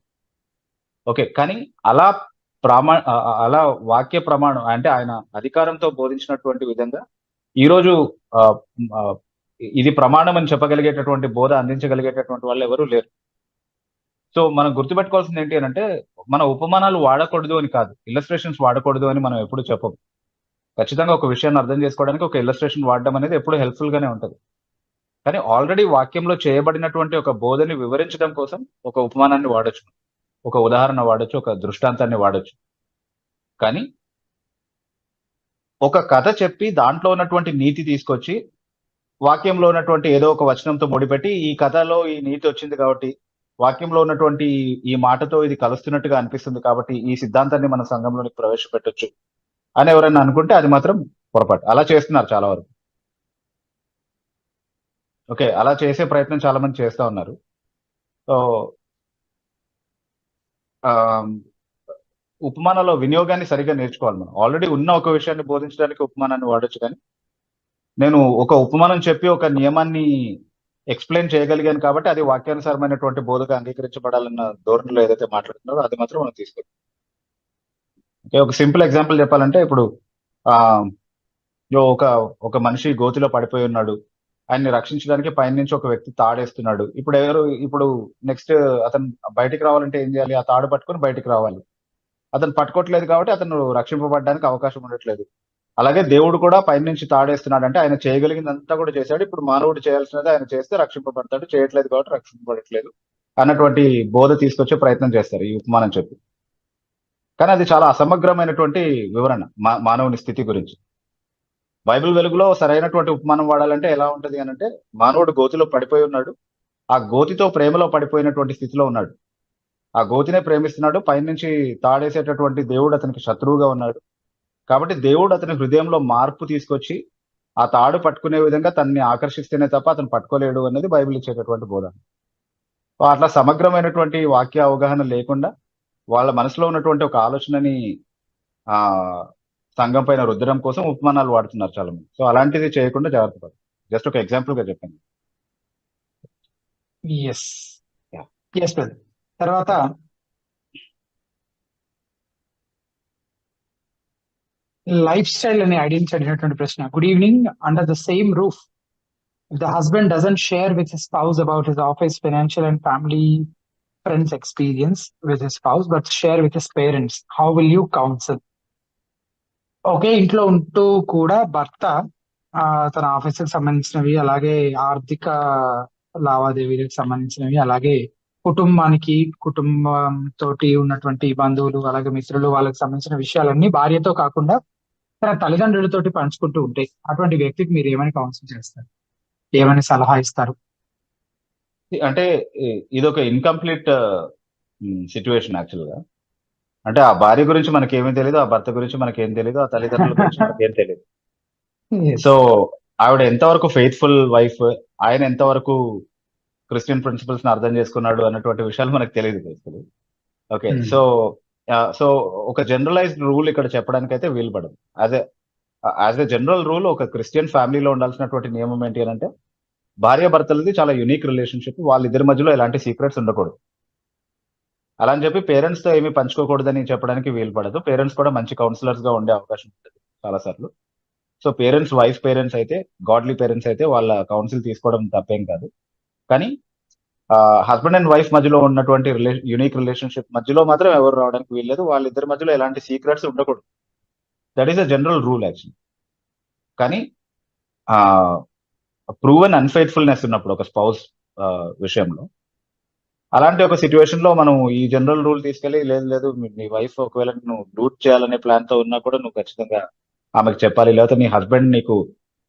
ఓకే, కానీ అలా వాక్య ప్రమాణం అంటే ఆయన అధికారంతో బోధించినటువంటి విధంగా ఈరోజు ఇది ప్రమాణం అని చెప్పగలిగేటటువంటి బోధ అందించగలిగేటటువంటి వాళ్ళు ఎవరూ లేరు. సో మనం గుర్తుపెట్టుకోవాల్సింది ఏంటి అని అంటే, మన ఉపమానాలు వాడకూడదు అని కాదు, ఇల్లస్ట్రేషన్స్ వాడకూడదు అని మనం ఎప్పుడు చెప్పము. ఖచ్చితంగా ఒక విషయాన్ని అర్థం చేసుకోవడానికి ఒక ఇల్లస్ట్రేషన్ వాడడం అనేది ఎప్పుడు హెల్ప్ఫుల్ గానే ఉంటుంది. కానీ ఆల్రెడీ వాక్యంలో చేయబడినటువంటి ఒక బోధని వివరించడం కోసం ఒక ఉపమానాన్ని వాడచ్చు, ఒక ఉదాహరణ వాడచ్చు, ఒక దృష్టాంతాన్ని వాడచ్చు. కానీ ఒక కథ చెప్పి దాంట్లో ఉన్నటువంటి నీతి తీసుకొచ్చి వాక్యంలో ఉన్నటువంటి ఏదో ఒక వచనంతో ముడిపెట్టి, ఈ కథలో ఈ నీతి వచ్చింది కాబట్టి, వాక్యంలో ఉన్నటువంటి ఈ మాటతో ఇది కలుస్తున్నట్టుగా అనిపిస్తుంది కాబట్టి ఈ సిద్ధాంతాన్ని మన సంఘంలోనికి ప్రవేశపెట్టొచ్చు అని ఎవరైనా అనుకుంటే అది మాత్రం పొరపాటు. అలా చేస్తున్నారు చాలా వరకు. ఓకే, అలా చేసే ప్రయత్నం చాలా మంది చేస్తా ఉన్నారు. సో ఉపమానాల వినియోగాన్ని సరిగ్గా నేర్చుకోవాలి మనం. ఆల్రెడీ ఉన్న ఒక విషయాన్ని బోధించడానికి ఉపమానాన్ని వాడొచ్చు, కానీ నేను ఒక ఉపమానం చెప్పి ఒక నియమాన్ని ఎక్స్ప్లెయిన్ చేయగలిగాను కాబట్టి అది వాక్యానుసారమైనటువంటి బోధగా అంగీకరించబడాలన్న ధోరణిలో ఏదైతే మాట్లాడుతున్నారో అది మాత్రం మనం తీసుకోవాలి. ఓకే, ఒక సింపుల్ ఎగ్జాంపుల్ చెప్పాలంటే, ఇప్పుడు ఒక మనిషి గోతిలో పడిపోయి ఉన్నాడు, ఆయన్ని రక్షించడానికి పైనుంచి ఒక వ్యక్తి తాడేస్తున్నాడు. ఇప్పుడు నెక్స్ట్ అతను బయటికి రావాలంటే ఏం చేయాలి? ఆ తాడు పట్టుకొని బయటికి రావాలి. అతను పట్టుకోవట్లేదు కాబట్టి అతను రక్షింపబడడానికి అవకాశం ఉండట్లేదు. అలాగే దేవుడు కూడా పైనుంచి తాడేస్తున్నాడు అంటే ఆయన చేయగలిగిందంతా కూడా చేశాడు. ఇప్పుడు మానవుడు చేయాల్సినది ఆయన చేస్తే రక్షింపబడతాడు, చేయట్లేదు కాబట్టి రక్షింపబడట్లేదు అన్నటువంటి బోధ తీసుకొచ్చే ప్రయత్నం చేస్తారు ఈ ఉపమానం చెప్పి. కానీ అది చాలా అసమగ్రమైనటువంటి వివరణ మానవుని స్థితి గురించి. బైబిల్ వెలుగులో సరైనటువంటి ఉపమానం వాడాలంటే ఎలా ఉంటది అని అంటే, మానవుడు గోతిలో పడిపోయి ఉన్నాడు, ఆ గోతితో ప్రేమలో పడిపోయినటువంటి స్థితిలో ఉన్నాడు, ఆ గోతినే ప్రేమిస్తున్నాడు, పైనుంచి తాడేసేటటువంటి దేవుడు అతనికి శత్రువుగా ఉన్నాడు. కాబట్టి దేవుడు అతని హృదయంలో మార్పు తీసుకొచ్చి ఆ తాడు పట్టుకునే విధంగా తనని ఆకర్షిస్తేనే తప్ప అతను పట్టుకోలేడు అనేది బైబిల్ ఇచ్చేటటువంటి బోధ. అట్లా సమగ్రమైనటువంటి వాక్య అవగాహన లేకుండా వాళ్ళ మనసులో ఉన్నటువంటి ఒక ఆలోచనని సంఘం పైన రుద్దడం కోసం ఉపమానాలు వాడుతున్నారు చాలా మంది. సో అలాంటిది చేయకుండా జాగ్రత్త పడాలి. జస్ట్ ఒక ఎగ్జాంపుల్ గా చెప్పండి. తర్వాత లైఫ్ స్టైల్ అని అడిగినటువంటి ప్రశ్న. Good evening. Under the same roof, if the husband doesn't share with his spouse about his office, financial and family friends experience with his spouse, but share with his parents, how will you counsel? ఒకే ఇంట్లో ఉంటూ కూడా భర్త తన ఆఫీస్కి సంబంధించినవి, అలాగే ఆర్థిక లావాదేవీలకు సంబంధించినవి, అలాగే కుటుంబం తోటి ఉన్నటువంటి బంధువులు, అలాగే మిత్రులు, వాళ్ళకి సంబంధించిన విషయాలన్నీ భార్యతో కాకుండా తన తల్లిదండ్రులతోటి పంచుకుంటూ ఉంటాయి. అటువంటి వ్యక్తికి మీరు ఏమని కౌన్సిల్ చేస్తారు, ఏమని సలహా ఇస్తారు? అంటే ఇది ఒక ఇన్కంప్లీట్ సిచ్యువేషన్ యాక్చువల్ గా. అంటే ఆ భార్య గురించి మనకేమీ తెలియదు, ఆ భర్త గురించి మనకేం తెలియదు, ఆ తల్లిదండ్రుల గురించి మనకేం తెలియదు. సో ఆవిడ ఎంతవరకు ఫెయిత్ఫుల్ వైఫ్, ఆయన ఎంతవరకు క్రిస్టియన్ ప్రిన్సిపల్స్ ని అర్థం చేసుకున్నాడు అన్నటువంటి విషయాలు మనకు తెలియదు. ఓకే, సో సో ఒక జనరలైజ్డ్ రూల్ ఇక్కడ చెప్పడానికి అయితే వీలు పడదు. యాజ్ ఎ జనరల్ రూల్ ఒక క్రిస్టియన్ ఫ్యామిలీలో ఉండాల్సినటువంటి నియమం ఏంటి అని అంటే, భార్యాభర్తలది చాలా యునిక్ రిలేషన్షిప్. వాళ్ళిద్దరి మధ్యలో ఎలాంటి సీక్రెట్స్ ఉండకూడదు. అలా అని చెప్పి పేరెంట్స్ తో ఏమీ పంచుకోకూడదని చెప్పడానికి వీలు పడదు. పేరెంట్స్ కూడా మంచి కౌన్సిలర్స్ గా ఉండే అవకాశం ఉంటుంది చాలా సార్లు. సో వైఫ్ పేరెంట్స్ అయితే, గాడ్లీ పేరెంట్స్ అయితే వాళ్ళ కౌన్సిల్ తీసుకోవడం తప్పేం కాదు. కానీ హస్బెండ్ అండ్ వైఫ్ మధ్యలో ఉన్నటువంటి యునిక్ రిలేషన్షిప్ మధ్యలో మాత్రం ఎవరు రావడానికి వీల్లేదు. వాళ్ళిద్దరి మధ్యలో ఎలాంటి సీక్రెట్స్ ఉండకూడదు. That is a general rule actually. కానీ ప్రూవెన్ అన్ఫెయిత్ఫుల్నెస్ ఉన్నప్పుడు ఒక స్పౌస్ విషయంలో, అలాంటి ఒక సిచ్యువేషన్ లో మనం ఈ జనరల్ రూల్ తీసుకెళ్లి లేదు నీ వైఫ్ ఒకవేళ నువ్వు డూట్ చేయాలనే ప్లాన్ తో ఉన్నా కూడా నువ్వు ఖచ్చితంగా ఆమెకు చెప్పాలి. లేకపోతే నీ హస్బెండ్ నీకు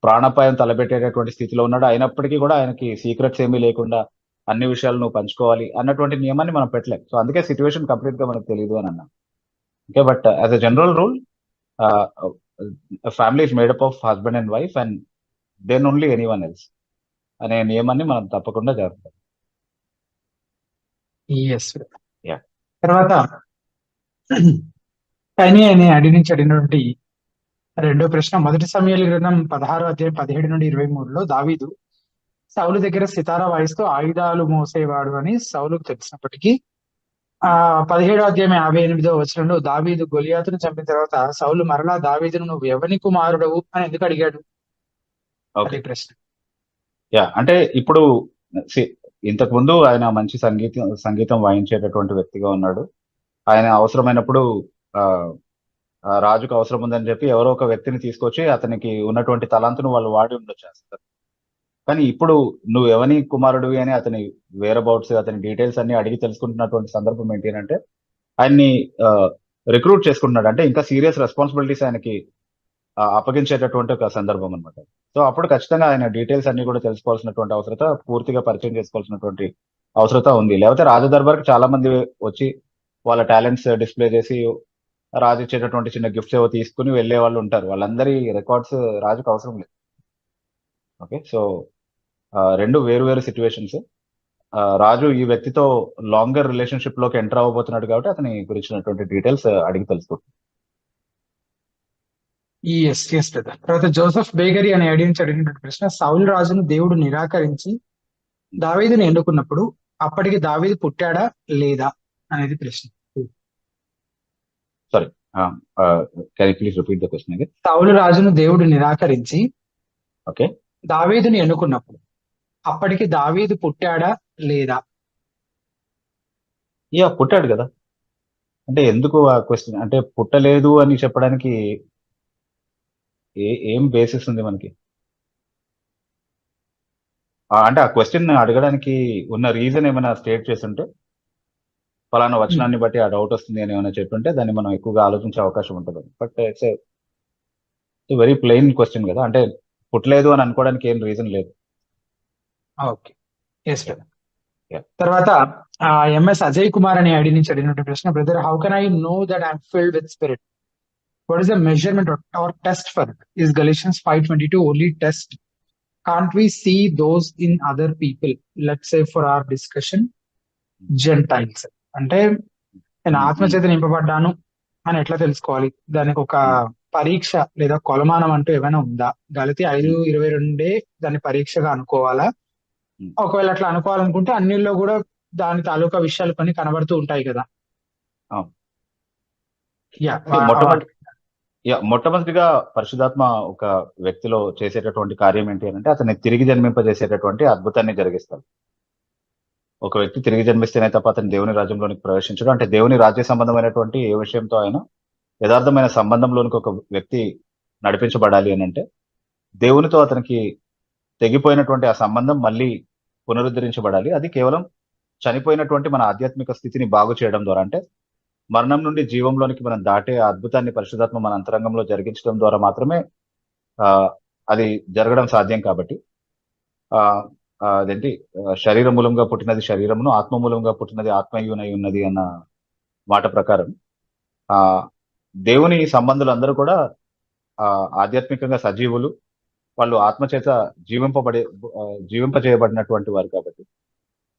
ప్రాణాపాయం తలపెట్టేటటువంటి స్థితిలో ఉన్నాడు, అయినప్పటికీ కూడా ఆయనకి సీక్రెట్స్ ఏమీ లేకుండా అన్ని విషయాలు నువ్వు పంచుకోవాలి అన్నటువంటి నియమాన్ని మనం పెట్టలేం. సో అందుకే సిచ్యువేషన్ కంప్లీట్ గా మనకు తెలియదు అని అన్నా. Okay, but as a general rule family is made up of husband and wife and then only anyone else అనే నియమాన్ని మనం తప్పకుండా జరుగుతాం. ఎస్. Yeah. తర్వాత టైనీ అనే నుంచి అడిగినటువంటి రెండో ప్రశ్న, మొదటి సమూయేలు గ్రంథం 16వ అధ్యాయం 17 నుండి 23లో దావీదు సౌలు దగ్గర సితారా వాయిస్తూ ఆయుధాలు మోసేవాడు అని సౌలుకు తెలిసినప్పటికీ 17వ అధ్యాయం 58వ వచనంలో దావీదు గొలియాతును చంపిన తర్వాత సౌలు మరలా దావీదును నువ్వు ఎవని కుమారుడవు అని ఎందుకు అడిగాడు? అదే ప్రశ్న. అంటే ఇప్పుడు ఇంతకు ముందు ఆయన మంచి సంగీతం వాయించేటటువంటి వ్యక్తిగా ఉన్నాడు. ఆయన అవసరమైనప్పుడు రాజుకు అవసరం ఉందని చెప్పి ఎవరో ఒక వ్యక్తిని తీసుకొచ్చి అతనికి ఉన్నటువంటి తలాంతును వాళ్ళు వాడి ఉండొచ్చేస్తారు. కానీ ఇప్పుడు నువ్వు ఎవని కుమారుడివి అని అతని వేరబౌట్స్, అతని డీటెయిల్స్ అన్ని అడిగి తెలుసుకుంటున్నటువంటి సందర్భం ఏంటి అంటే, ఆయన్ని రిక్రూట్ చేసుకుంటున్నాడు. అంటే ఇంకా సీరియస్ రెస్పాన్సిబిలిటీస్ ఆయనకి అప్పగించేటటువంటి ఒక సందర్భం అనమాట. సో అప్పుడు ఖచ్చితంగా ఆయన డీటెయిల్స్ అన్ని కూడా తెలుసుకోవాల్సినటువంటి అవసరత, పూర్తిగా పరిచయం చేసుకోవాల్సినటువంటి అవసరత ఉంది. లేకపోతే రాజదర్బార్కి చాలా మంది వచ్చి వాళ్ళ టాలెంట్స్ డిస్ప్లే చేసి రాజు ఇచ్చేటటువంటి చిన్న గిఫ్ట్స్ ఏవో తీసుకుని వెళ్లే వాళ్ళు ఉంటారు. వాళ్ళందరి రికార్డ్స్ రాజుకు అవసరం లేదు. ఓకే, సో రెండు వేరు సిచ్యువేషన్స్. రాజు ఈ వ్యక్తితో లాంగర్ రిలేషన్షిప్ లోకి ఎంటర్ అవ్వబోతున్నాడు కాబట్టి అతని గురించినటువంటి డీటెయిల్స్ అడిగి తెలుసుకుంటాం. తర్వాత జోసెఫ్ బేగరీ అనే నుంచి అడిగినటువంటి ప్రశ్న, సౌలు రాజును దేవుడు నిరాకరించి దావీదుని ఎన్నుకున్నప్పుడు అప్పటికి దావీదు పుట్టాడా లేదా అనేది ప్రశ్న. Sorry, can you please repeat the question again? Saul రాజును దేవుడు నిరాకరించి ఓకే దావీదుని ఎన్నుకున్నప్పుడు అప్పటికి దావీదు పుట్టాడా లేదా? పుట్టాడు కదా. అంటే ఎందుకు ఆ క్వశ్చన్? అంటే పుట్టలేదు అని చెప్పడానికి ఏం బేసిస్ ఉంది మనకి? అంటే ఆ క్వశ్చన్ అడగడానికి ఉన్న రీజన్ ఏమైనా స్టేట్ చేస్తుంటే, ఫలానా వచనాన్ని బట్టి ఆ డౌట్ వస్తుంది అని ఏమైనా చెప్తుంటే దాన్ని మనం ఎక్కువగా ఆలోచించే అవకాశం ఉంటుంది. But it's very plain question కదా. అంటే పుట్టలేదు అని అనుకోవడానికి ఏం రీజన్ లేదు. ఓకే, తర్వాత ఎంఎస్ అజయ్ కుమార్ అని నుంచి అడిగినటువంటి ప్రశ్న, brother, how can I know that I'm filled with spirit? What is the measurement or test for it? Is Galatians 5:22 only test? Can't we see those in other people? Let's say for our discussion gentiles. అంటే నేను ఆత్మచేత నింపబడ్డాను అని ఎట్లా తెలుసుకోవాలి? దానికి ఒక పరీక్ష లేదా కొలమానం అంటూ ఏమైనా ఉందా? గలతీ 5:22 దాన్ని పరీక్షగా అనుకోవాలా? ఒకవేళ అట్లా అనుకోవాలనుకుంటే అన్నిల్లో కూడా దాని తాలూకా విషయాలు కొన్ని కనబడుతూ ఉంటాయి కదా. మొట్టమొదటిగా పరిశుధాత్మ ఒక వ్యక్తిలో చేసేటటువంటి కార్యం ఏంటి అంటే అతన్ని తిరిగి జన్మింపజేసేటటువంటి అద్భుతాన్ని జరిగిస్తారు. ఒక వ్యక్తి తిరిగి జన్మిస్తేనే తప్ప అతను దేవుని రాజ్యంలోనికి ప్రవేశించడం. అంటే దేవుని రాజ్య సంబంధమైనటువంటి ఏ విషయంతో అయినా యథార్థమైన సంబంధంలోనికి ఒక వ్యక్తి నడిపించబడాలి అని అంటే దేవునితో అతనికి తెగిపోయినటువంటి ఆ సంబంధం మళ్ళీ పునరుద్ధరించబడాలి. అది కేవలం చనిపోయినటువంటి మన ఆధ్యాత్మిక స్థితిని బాగు చేయడం ద్వారా, అంటే మరణం నుండి జీవంలోనికి మనం దాటే ఆ అద్భుతాన్ని పరిశుధాత్మ మన అంతరంగంలో జరిగించడం ద్వారా మాత్రమే అది జరగడం సాధ్యం. కాబట్టి అదేంటి, శరీర మూలంగా పుట్టినది శరీరమును, ఆత్మ మూలంగా పుట్టినది ఆత్మయునై ఉన్నది అన్న మాట ప్రకారం దేవుని సంబంధులందరూ కూడా ఆధ్యాత్మికంగా సజీవులు. వాళ్ళు ఆత్మచేత జీవింపజేయబడినటువంటి వారు. కాబట్టి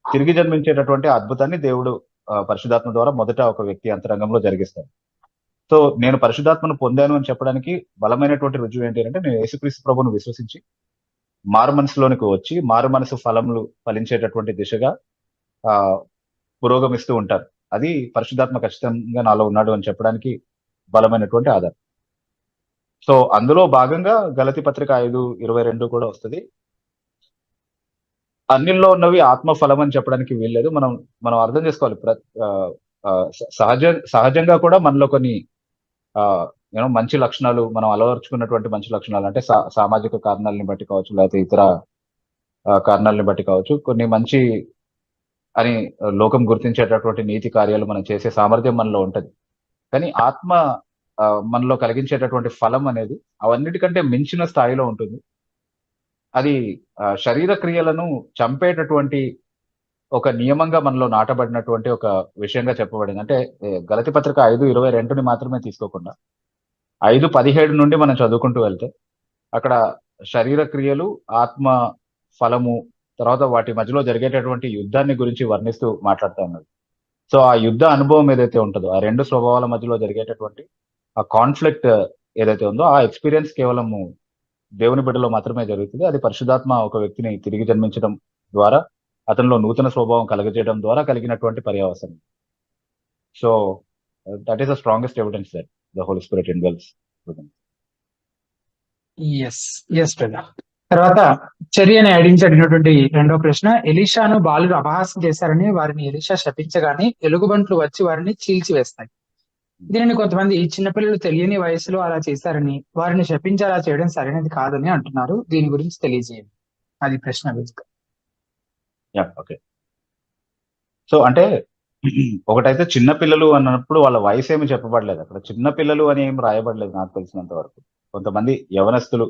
తిరిగి జన్మించేటటువంటి అద్భుతాన్ని దేవుడు పరిశుద్ధాత్మ ద్వారా మొదట ఒక వ్యక్తి అంతరంగంలో జరిగిస్తారు. సో నేను పరిశుద్ధాత్మను పొందాను అని చెప్పడానికి బలమైనటువంటి రుజువు ఏంటి అంటే, నేను యేసుక్రీస్తు ప్రభువును విశ్వసించి మారు మనసులోనికి వచ్చి మారు మనసు ఫలములు ఫలించేటటువంటి దిశగా ఆ పురోగమిస్తూ ఉంటారు. అది పరిశుద్ధాత్మ ఖచ్చితంగా నాలో ఉన్నాడు అని చెప్పడానికి బలమైనటువంటి ఆధారం. సో అందులో భాగంగా గలతీ పత్రిక 5:22 కూడా వస్తుంది. అన్నిల్లో ఉన్నవి ఆత్మ ఫలం అని చెప్పడానికి వీల్లేదు. మనం అర్థం చేసుకోవాలి. సహజంగా కూడా మనలో కొన్ని మంచి లక్షణాలు, మనం అలవర్చుకున్నటువంటి మంచి లక్షణాలు అంటే సామాజిక కారణాలని బట్టి కావచ్చు, లేకపోతే ఇతర కారణాలని బట్టి కావచ్చు, కొన్ని మంచి అని లోకం గుర్తించేటటువంటి నీతి కార్యాలు మనం చేసే సామర్థ్యం మనలో ఉంటది. కానీ ఆత్మ మనలో కలిగించేటటువంటి ఫలం అనేది అవన్నిటికంటే మించిన స్థాయిలో ఉంటుంది. అది శరీర క్రియలను చంపేటటువంటి ఒక నియమంగా మనలో నాటబడినటువంటి ఒక విషయంగా చెప్పబడింది. అంటే గలతీ పత్రిక 5:22 మాత్రమే తీసుకోకుండా 5:17 నుండి మనం చదువుకుంటూ వెళ్తే అక్కడ శరీర క్రియలు, ఆత్మ ఫలము, తర్వాత వాటి మధ్యలో జరిగేటటువంటి యుద్ధాన్ని గురించి వర్ణిస్తూ మాట్లాడుతూ ఉన్నది. సో ఆ యుద్ధ అనుభవం ఏదైతే ఉంటుందో, ఆ రెండు స్వభావాల మధ్యలో జరిగేటటువంటి ఆ కాన్ఫ్లిక్ట్ ఏదైతే ఉందో, ఆ ఎక్స్పీరియన్స్ కేవలము దేవుని బిడ్డలో మాత్రమే జరుగుతుంది. అది పరిశుద్ధాత్మ ఒక వ్యక్తిని తిరిగి జన్మించడం ద్వారా, అతనిలో నూతన స్వభావం కలగజేయడం ద్వారా కలిగినటువంటి పర్యావసనం. So that is the strongest evidence that the holy spirit involves. Yes brother. తర్వాత చర్య అని ఐడించి అడిగినటువంటి రెండో ప్రశ్న, ఎలీషాను బాలురు అపహాస్యం చేశారని వారిని ఎలీషా శపించగానే ఎలుగుబంట్లు వచ్చి వారిని చీల్చివేస్తాయి. దీనిని కొంతమంది చిన్నపిల్లలు తెలియని వయసులో అలా చేశారని, వారిని శపించి అలా చేయడం సరైనది కాదని అంటున్నారు. దీని గురించి తెలియజేయండి. అది ప్రశ్న. ఓకే. సో అంటే ఒకటైతే చిన్న పిల్లలు అన్నప్పుడు వాళ్ళ వయసు ఏమి చెప్పబడలేదు. అక్కడ చిన్న పిల్లలు అని ఏం రాయబడలేదు నాకు తెలిసినంత వరకు. కొంతమంది యవనస్తులు,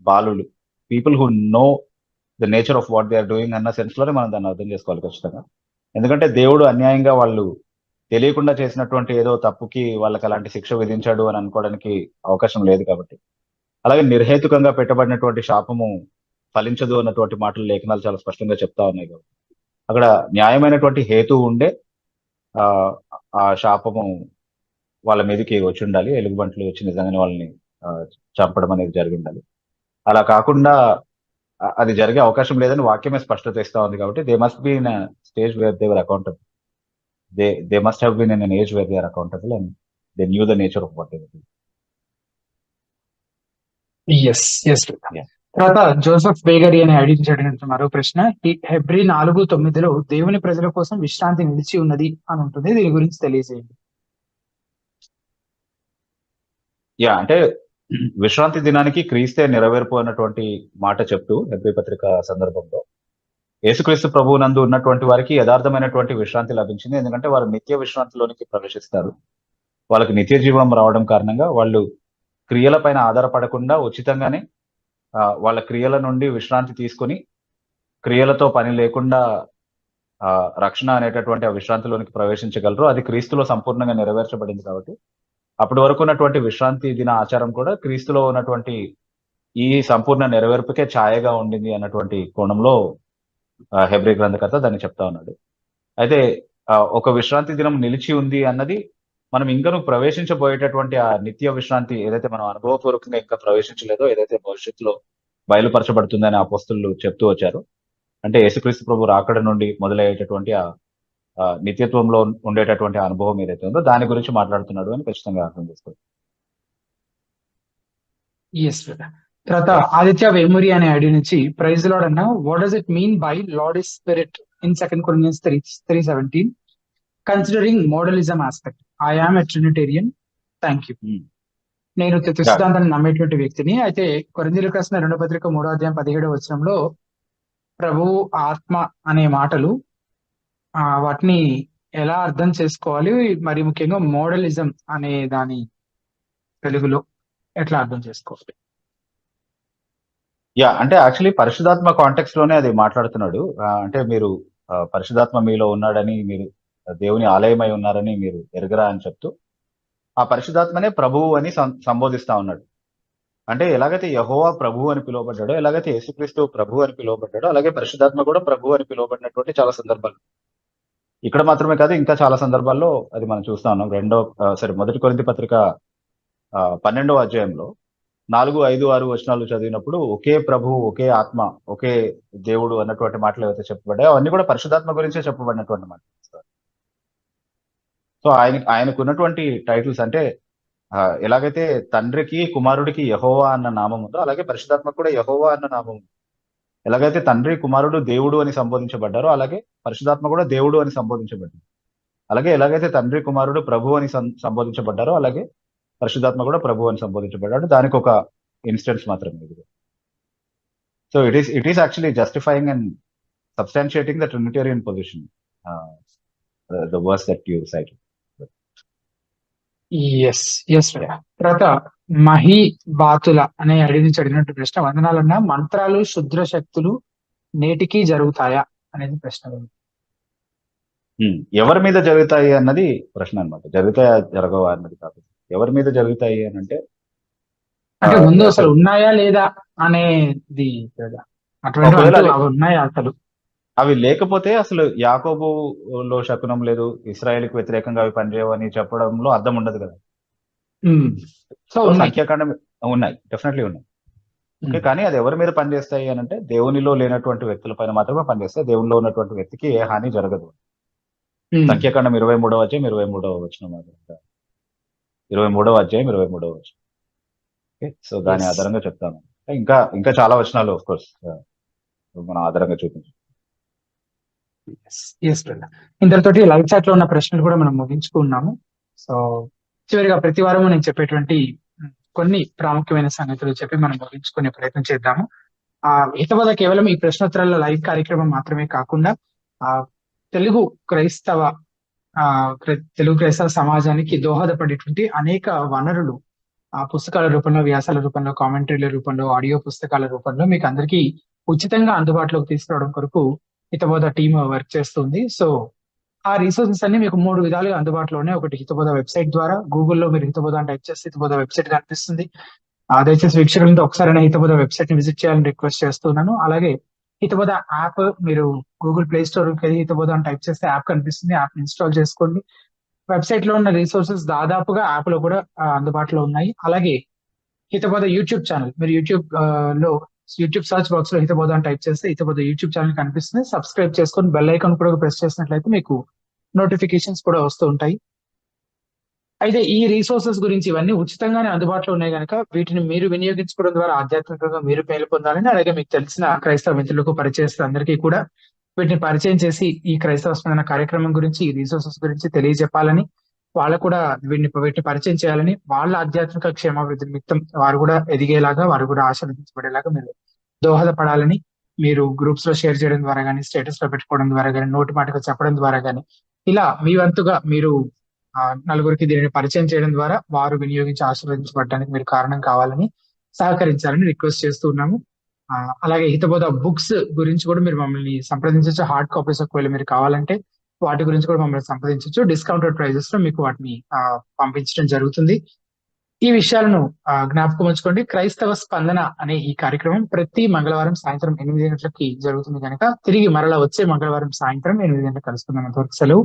బాలులు, people who know the nature of what they are doing అన్న సెన్స్ లోనే మనం దాన్ని అర్థం చేసుకోవాలి ఖచ్చితంగా. ఎందుకంటే దేవుడు అన్యాయంగా వాళ్ళు తెలియకుండా చేసినటువంటి ఏదో తప్పుకి వాళ్ళకి అలాంటి శిక్ష విధించాడు అని అనుకోవడానికి అవకాశం లేదు కాబట్టి. అలాగే నిర్హేతుకంగా పెట్టబడినటువంటి శాపము ఫలించదు అన్నటువంటి మాటలు లేఖనాలు చాలా స్పష్టంగా చెప్తా ఉన్నాయి కాబట్టి అక్కడ న్యాయమైనటువంటి హేతు ఉండే ఆ శాపము వాళ్ళ మీదకి వచ్చి ఉండాలి. ఎలుగుబంట్లు వచ్చి నిజంగానే వాళ్ళని చంపడం అనేది జరిగి ఉండాలి. అలా కాకుండా అది జరిగే అవకాశం లేదని వాక్యమే స్పష్టత ఇస్తా ఉంది కాబట్టి they must be in stage where they were accountable. They must have been in an age where they are accountable and they knew the nature of what they were doing. Yes. తర్వాత Joseph బేగరీ అని అడిగిన మరో ప్రశ్న, Hebrew 4:9 దేవుని ప్రజల కోసం విశ్రాంతి నిలిచి ఉన్నది అని ఉంటుంది. దీని గురించి తెలియజేయండి. అంటే విశ్రాంతి దినానికి క్రీస్తే నెరవేర్పు అన్నటువంటి మాట చెప్తూ హెబ్రీ పత్రిక సందర్భంలో యేసుక్రీస్తు ప్రభువు నందు ఉన్నటువంటి వారికి యథార్థమైనటువంటి విశ్రాంతి లభించింది. ఎందుకంటే వారు నిత్య విశ్రాంతిలోనికి ప్రవేశిస్తారు. వాళ్ళకి నిత్య జీవం రావడం కారణంగా వాళ్ళు క్రియల పైన ఆధారపడకుండా ఉచితంగానే వాళ్ళ క్రియల నుండి విశ్రాంతి తీసుకొని క్రియలతో పని లేకుండా రక్షణ అనేటటువంటి ఆ విశ్రాంతిలోనికి ప్రవేశించగలరు. అది క్రీస్తులో సంపూర్ణంగా నెరవేర్చబడింది కాబట్టి అప్పటి వరకు ఉన్నటువంటి విశ్రాంతి దిన ఆచారం కూడా క్రీస్తులో ఉన్నటువంటి ఈ సంపూర్ణ నెరవేర్పుకే ఛాయగా ఉండింది అన్నటువంటి కోణంలో హెబ్రీ గ్రంథకర్త దాన్ని చెప్తా ఉన్నాడు. అయితే ఒక విశ్రాంతి దినం నిలిచి ఉంది అన్నది మనం ఇంకను ప్రవేశించబోయేటటువంటి ఆ నిత్య విశ్రాంతి ఏదైతే మనం అనుభవపూర్వకంగా ఇంకా ప్రవేశించలేదో, ఏదైతే భవిష్యత్తులో బయలుపరచబడుతుందని అపోస్తలులు చెప్తూ వచ్చారు. అంటే యేసుక్రీస్తు ప్రభు రాకడ నుండి మొదలయ్యేటటువంటి ఆ నిత్యత్వంలో ఉండేటటువంటి అనుభవం ఏదైతే ఉందో దాని గురించి మాట్లాడుతున్నాడు అని ఖచ్చితంగా అర్థం చేసుకోవాలి. తర్వాత ఆదిత్య వేమూరి అనే ఐడి నుంచి, ప్రైజ్ లార్డ్ అన్న, what does it mean by lord is spirit in 2 Corinthians 3:17 considering modalism aspect? I am a trinitarian. Thank you. నేను సిద్ధాంతాన్ని నమ్మేటువంటి వ్యక్తిని. అయితే కొరింథీయులకు రాసిన 2వ పత్రిక 3వ అధ్యాయం 17వ వచనంలో ప్రభు, ఆత్మ అనే మాటలు వాటిని ఎలా అర్థం చేసుకోవాలి, మరి ముఖ్యంగా మోడలిజం అనే దాని తెలుగులో ఎట్లా అర్థం చేసుకోవాలి? అంటే యాక్చువల్లీ పరిశుధాత్మ కాంటెక్స్ట్ లోనే అది మాట్లాడుతున్నాడు. అంటే మీరు పరిశుధాత్మ మీలో ఉన్నాడని, మీరు దేవుని ఆలయమై ఉన్నారని మీరు ఎరగరా అని చెప్తూ ఆ పరిశుధాత్మనే ప్రభువు అని సంబోధిస్తా ఉన్నాడు. అంటే ఎలాగైతే యెహోవా ప్రభువు అని పిలువబడ్డాడో, ఎలాగైతే యేసుక్రీస్తు ప్రభువు అని పిలువబడ్డాడో, అలాగే పరిశుధాత్మ కూడా ప్రభువు అని పిలువబడినటువంటి చాలా సందర్భాలు. ఇక్కడ మాత్రమే కాదు, ఇంకా చాలా సందర్భాల్లో అది మనం చూస్తా ఉన్నాం. మొదటి కొరింథీ పత్రిక 12వ అధ్యాయంలో 4, 5, 6 వచనాలు చదివినప్పుడు ఒకే ప్రభువు, ఒకే ఆత్మ, ఒకే దేవుడు అన్నటువంటి మాటలు ఏవైతే చెప్పబడ్డాయో అవన్నీ కూడా పరిశుద్ధాత్మ గురించే చెప్పబడినటువంటి మాటలు. సో ఆయనకు ఉన్నటువంటి టైటిల్స్ అంటే ఎలాగైతే తండ్రికి కుమారుడికి యెహోవా అన్న నామం ఉందో, అలాగే పరిశుద్ధాత్మకు కూడా యెహోవా అన్న నామం ఉంది. ఎలాగైతే తండ్రి కుమారుడు దేవుడు అని సంబోధించబడ్డారో, అలాగే పరిశుద్ధాత్మ కూడా దేవుడు అని సంబోధించబడ్డారు. అలాగే ఎలాగైతే తండ్రి కుమారుడు ప్రభు అని సంబోధించబడ్డారో, అలాగే పరిశుద్ధాత్మ కూడా ప్రభు అని సంబోధించబడ్డాడు. దానికి ఒక ఇన్స్టెన్స్ మాత్రమే ఇది. So it is actually justifying and substantiating the trinitarian position, the verse that you cited. Yes తర్వాత మహి బాతుల అనే అడిగి నుంచి అడిగినట్టు ప్రశ్న, వందనాలన్నా మంత్రాలు శుద్ర శక్తులు నేటికి జరుగుతాయా అనేది ప్రశ్న. ఎవరి మీద జరుగుతాయి అన్నది ప్రశ్న అన్నమాట. జరుగుతాయా జరగవా అన్నది కాదు, ఎవరి మీద జరుగుతాయి అని అంటే ముందు అసలు ఉన్నాయా లేదా అనేది కదా. అటువంటి ఉన్నాయా అసలు? అవి లేకపోతే అసలు యాకోబులో శకునం లేదు, ఇశ్రాయేలుకి వ్యతిరేకంగా అవి పనిచేయవు అని చెప్పడంలో అర్థం ఉండదు కదా. సో సంఖ్యాకాండం ఉన్నాయి, డెఫినెట్లీ ఉన్నాయి. ఓకే, కానీ అది ఎవరి మీద పనిచేస్తాయి అని అంటే దేవునిలో లేనటువంటి వ్యక్తుల పైన మాత్రమే పనిచేస్తాయి. దేవునిలో ఉన్నటువంటి వ్యక్తికి ఏ హాని జరగదు. సంఖ్యాకాండం 23వ అధ్యాయం 23వ వచనం, 23వ అధ్యాయం 23వ వచనం. ఓకే, సో దాని ఆధారంగా చెప్తాను. ఇంకా చాలా వచనాలు ఆఫ్ కోర్స్ మనం ఆధారంగా చూపించాం. ఇంతటితోటి లైవ్ చాట్ లో ఉన్న ప్రశ్నలు కూడా మనం ముగించుకున్నాము. సో చివరిగా ప్రతి వారం నేను చెప్పేటువంటి కొన్ని ప్రాముఖ్యమైన సంగతులు చెప్పి మనం ముగించుకునే ప్రయత్నం చేద్దాము. హితబోధ కేవలం ఈ ప్రశ్నోత్తరాల లైవ్ కార్యక్రమం మాత్రమే కాకుండా తెలుగు క్రైస్తవ సమాజానికి దోహదపడేటువంటి అనేక వనరులు పుస్తకాల రూపంలో, వ్యాసాల రూపంలో, కామెంటరీల రూపంలో, ఆడియో పుస్తకాల రూపంలో మీకు అందరికీ ఉచితంగా అందుబాటులోకి తీసుకురావడం కొరకు హితబోధ టీమ్ వర్క్ చేస్తుంది. సో ఆ రిసోర్సెస్ అన్ని మీకు 3 విధాలుగా అందుబాటులోనే. ఒకటి హితబోధ వెబ్సైట్ ద్వారా, గూగుల్లో మీరు హితబోధ అని టైప్ చేస్తే హితబోధ వెబ్సైట్ కనిపిస్తుంది. దయచేసి వీక్షకులంతా ఒకసారి హితబోధ వెబ్సైట్ ని విజిట్ చేయాలని రిక్వెస్ట్ చేస్తున్నాను. అలాగే హితబోధ యాప్, మీరు గూగుల్ ప్లే స్టోర్ కి హితబోధ అని టైప్ చేస్తే యాప్ కనిపిస్తుంది, యాప్ ఇన్స్టాల్ చేసుకోండి. వెబ్సైట్ లో ఉన్న రిసోర్సెస్ దాదాపుగా యాప్ లో కూడా అందుబాటులో ఉన్నాయి. అలాగే హితబోధ యూట్యూబ్ ఛానల్, మీరు యూట్యూబ్ సర్చ్ బాక్స్ లో హితబోధ అని టైప్ చేస్తే హితబోధ యూట్యూబ్ ఛానల్ కనిపిస్తుంది. సబ్స్క్రైబ్ చేసుకొని బెల్ ఐకాన్ కూడా ప్రెస్ చేసినట్లయితే మీకు నోటిఫికేషన్స్ కూడా వస్తూ ఉంటాయి. అయితే ఈ రిసోర్సెస్ గురించి ఇవన్నీ ఉచితంగానే అందుబాటులో ఉన్నాయి కనుక వీటిని మీరు వినియోగించుకోవడం ద్వారా ఆధ్యాత్మికంగా మీరు పేలు పొందాలని, అలాగే మీకు తెలిసిన క్రైస్తవ మిత్రులకు పరిచయస్తులందరికీ కూడా వీటిని పరిచయం చేసి ఈ క్రైస్తవ స్పందన కార్యక్రమం గురించి, ఈ రిసోర్సెస్ గురించి తెలియజెప్పాలని, వాళ్ళు కూడా వీటిని పరిచయం చేయాలని, వాళ్ళ ఆధ్యాత్మిక క్షేమాభివృద్ధి నిమిత్తం వారు కూడా ఎదిగేలాగా, వారు కూడా ఆశీర్వదించబడేలాగా మీరు దోహదపడాలని, మీరు గ్రూప్స్ లో షేర్ చేయడం ద్వారా కానీ, స్టేటస్ లో పెట్టుకోవడం ద్వారా కానీ, నోటి మాటగా చెప్పడం ద్వారా కానీ, ఇలా మీ వంతుగా మీరు నలుగురికి దీనిని పరిచయం చేయడం ద్వారా వారు వినియోగించి ఆశీర్వదించబడడానికి మీరు కారణం కావాలని, సహకరించాలని రిక్వెస్ట్ చేస్తూ ఉన్నాము. అలాగే హితబోధ బుక్స్ గురించి కూడా మీరు మమ్మల్ని సంప్రదించవచ్చు. హార్డ్ కాపీస్ ఒకవేళ మీరు కావాలంటే వాటి గురించి కూడా మమ్మల్ని సంప్రదించవచ్చు. డిస్కౌంటెడ్ ప్రైజెస్ లో మీకు వాటిని పంపించడం జరుగుతుంది. ఈ విషయాలను జ్ఞాపకం ఉంచుకోండి. క్రైస్తవ స్పందన అనే ఈ కార్యక్రమం ప్రతి మంగళవారం సాయంత్రం 8 గంటలకి జరుగుతుంది కనుక తిరిగి మరలా వచ్చే మంగళవారం సాయంత్రం 8 గంటలకు కలుసుకుందాం. అంతవరకు సెలవు.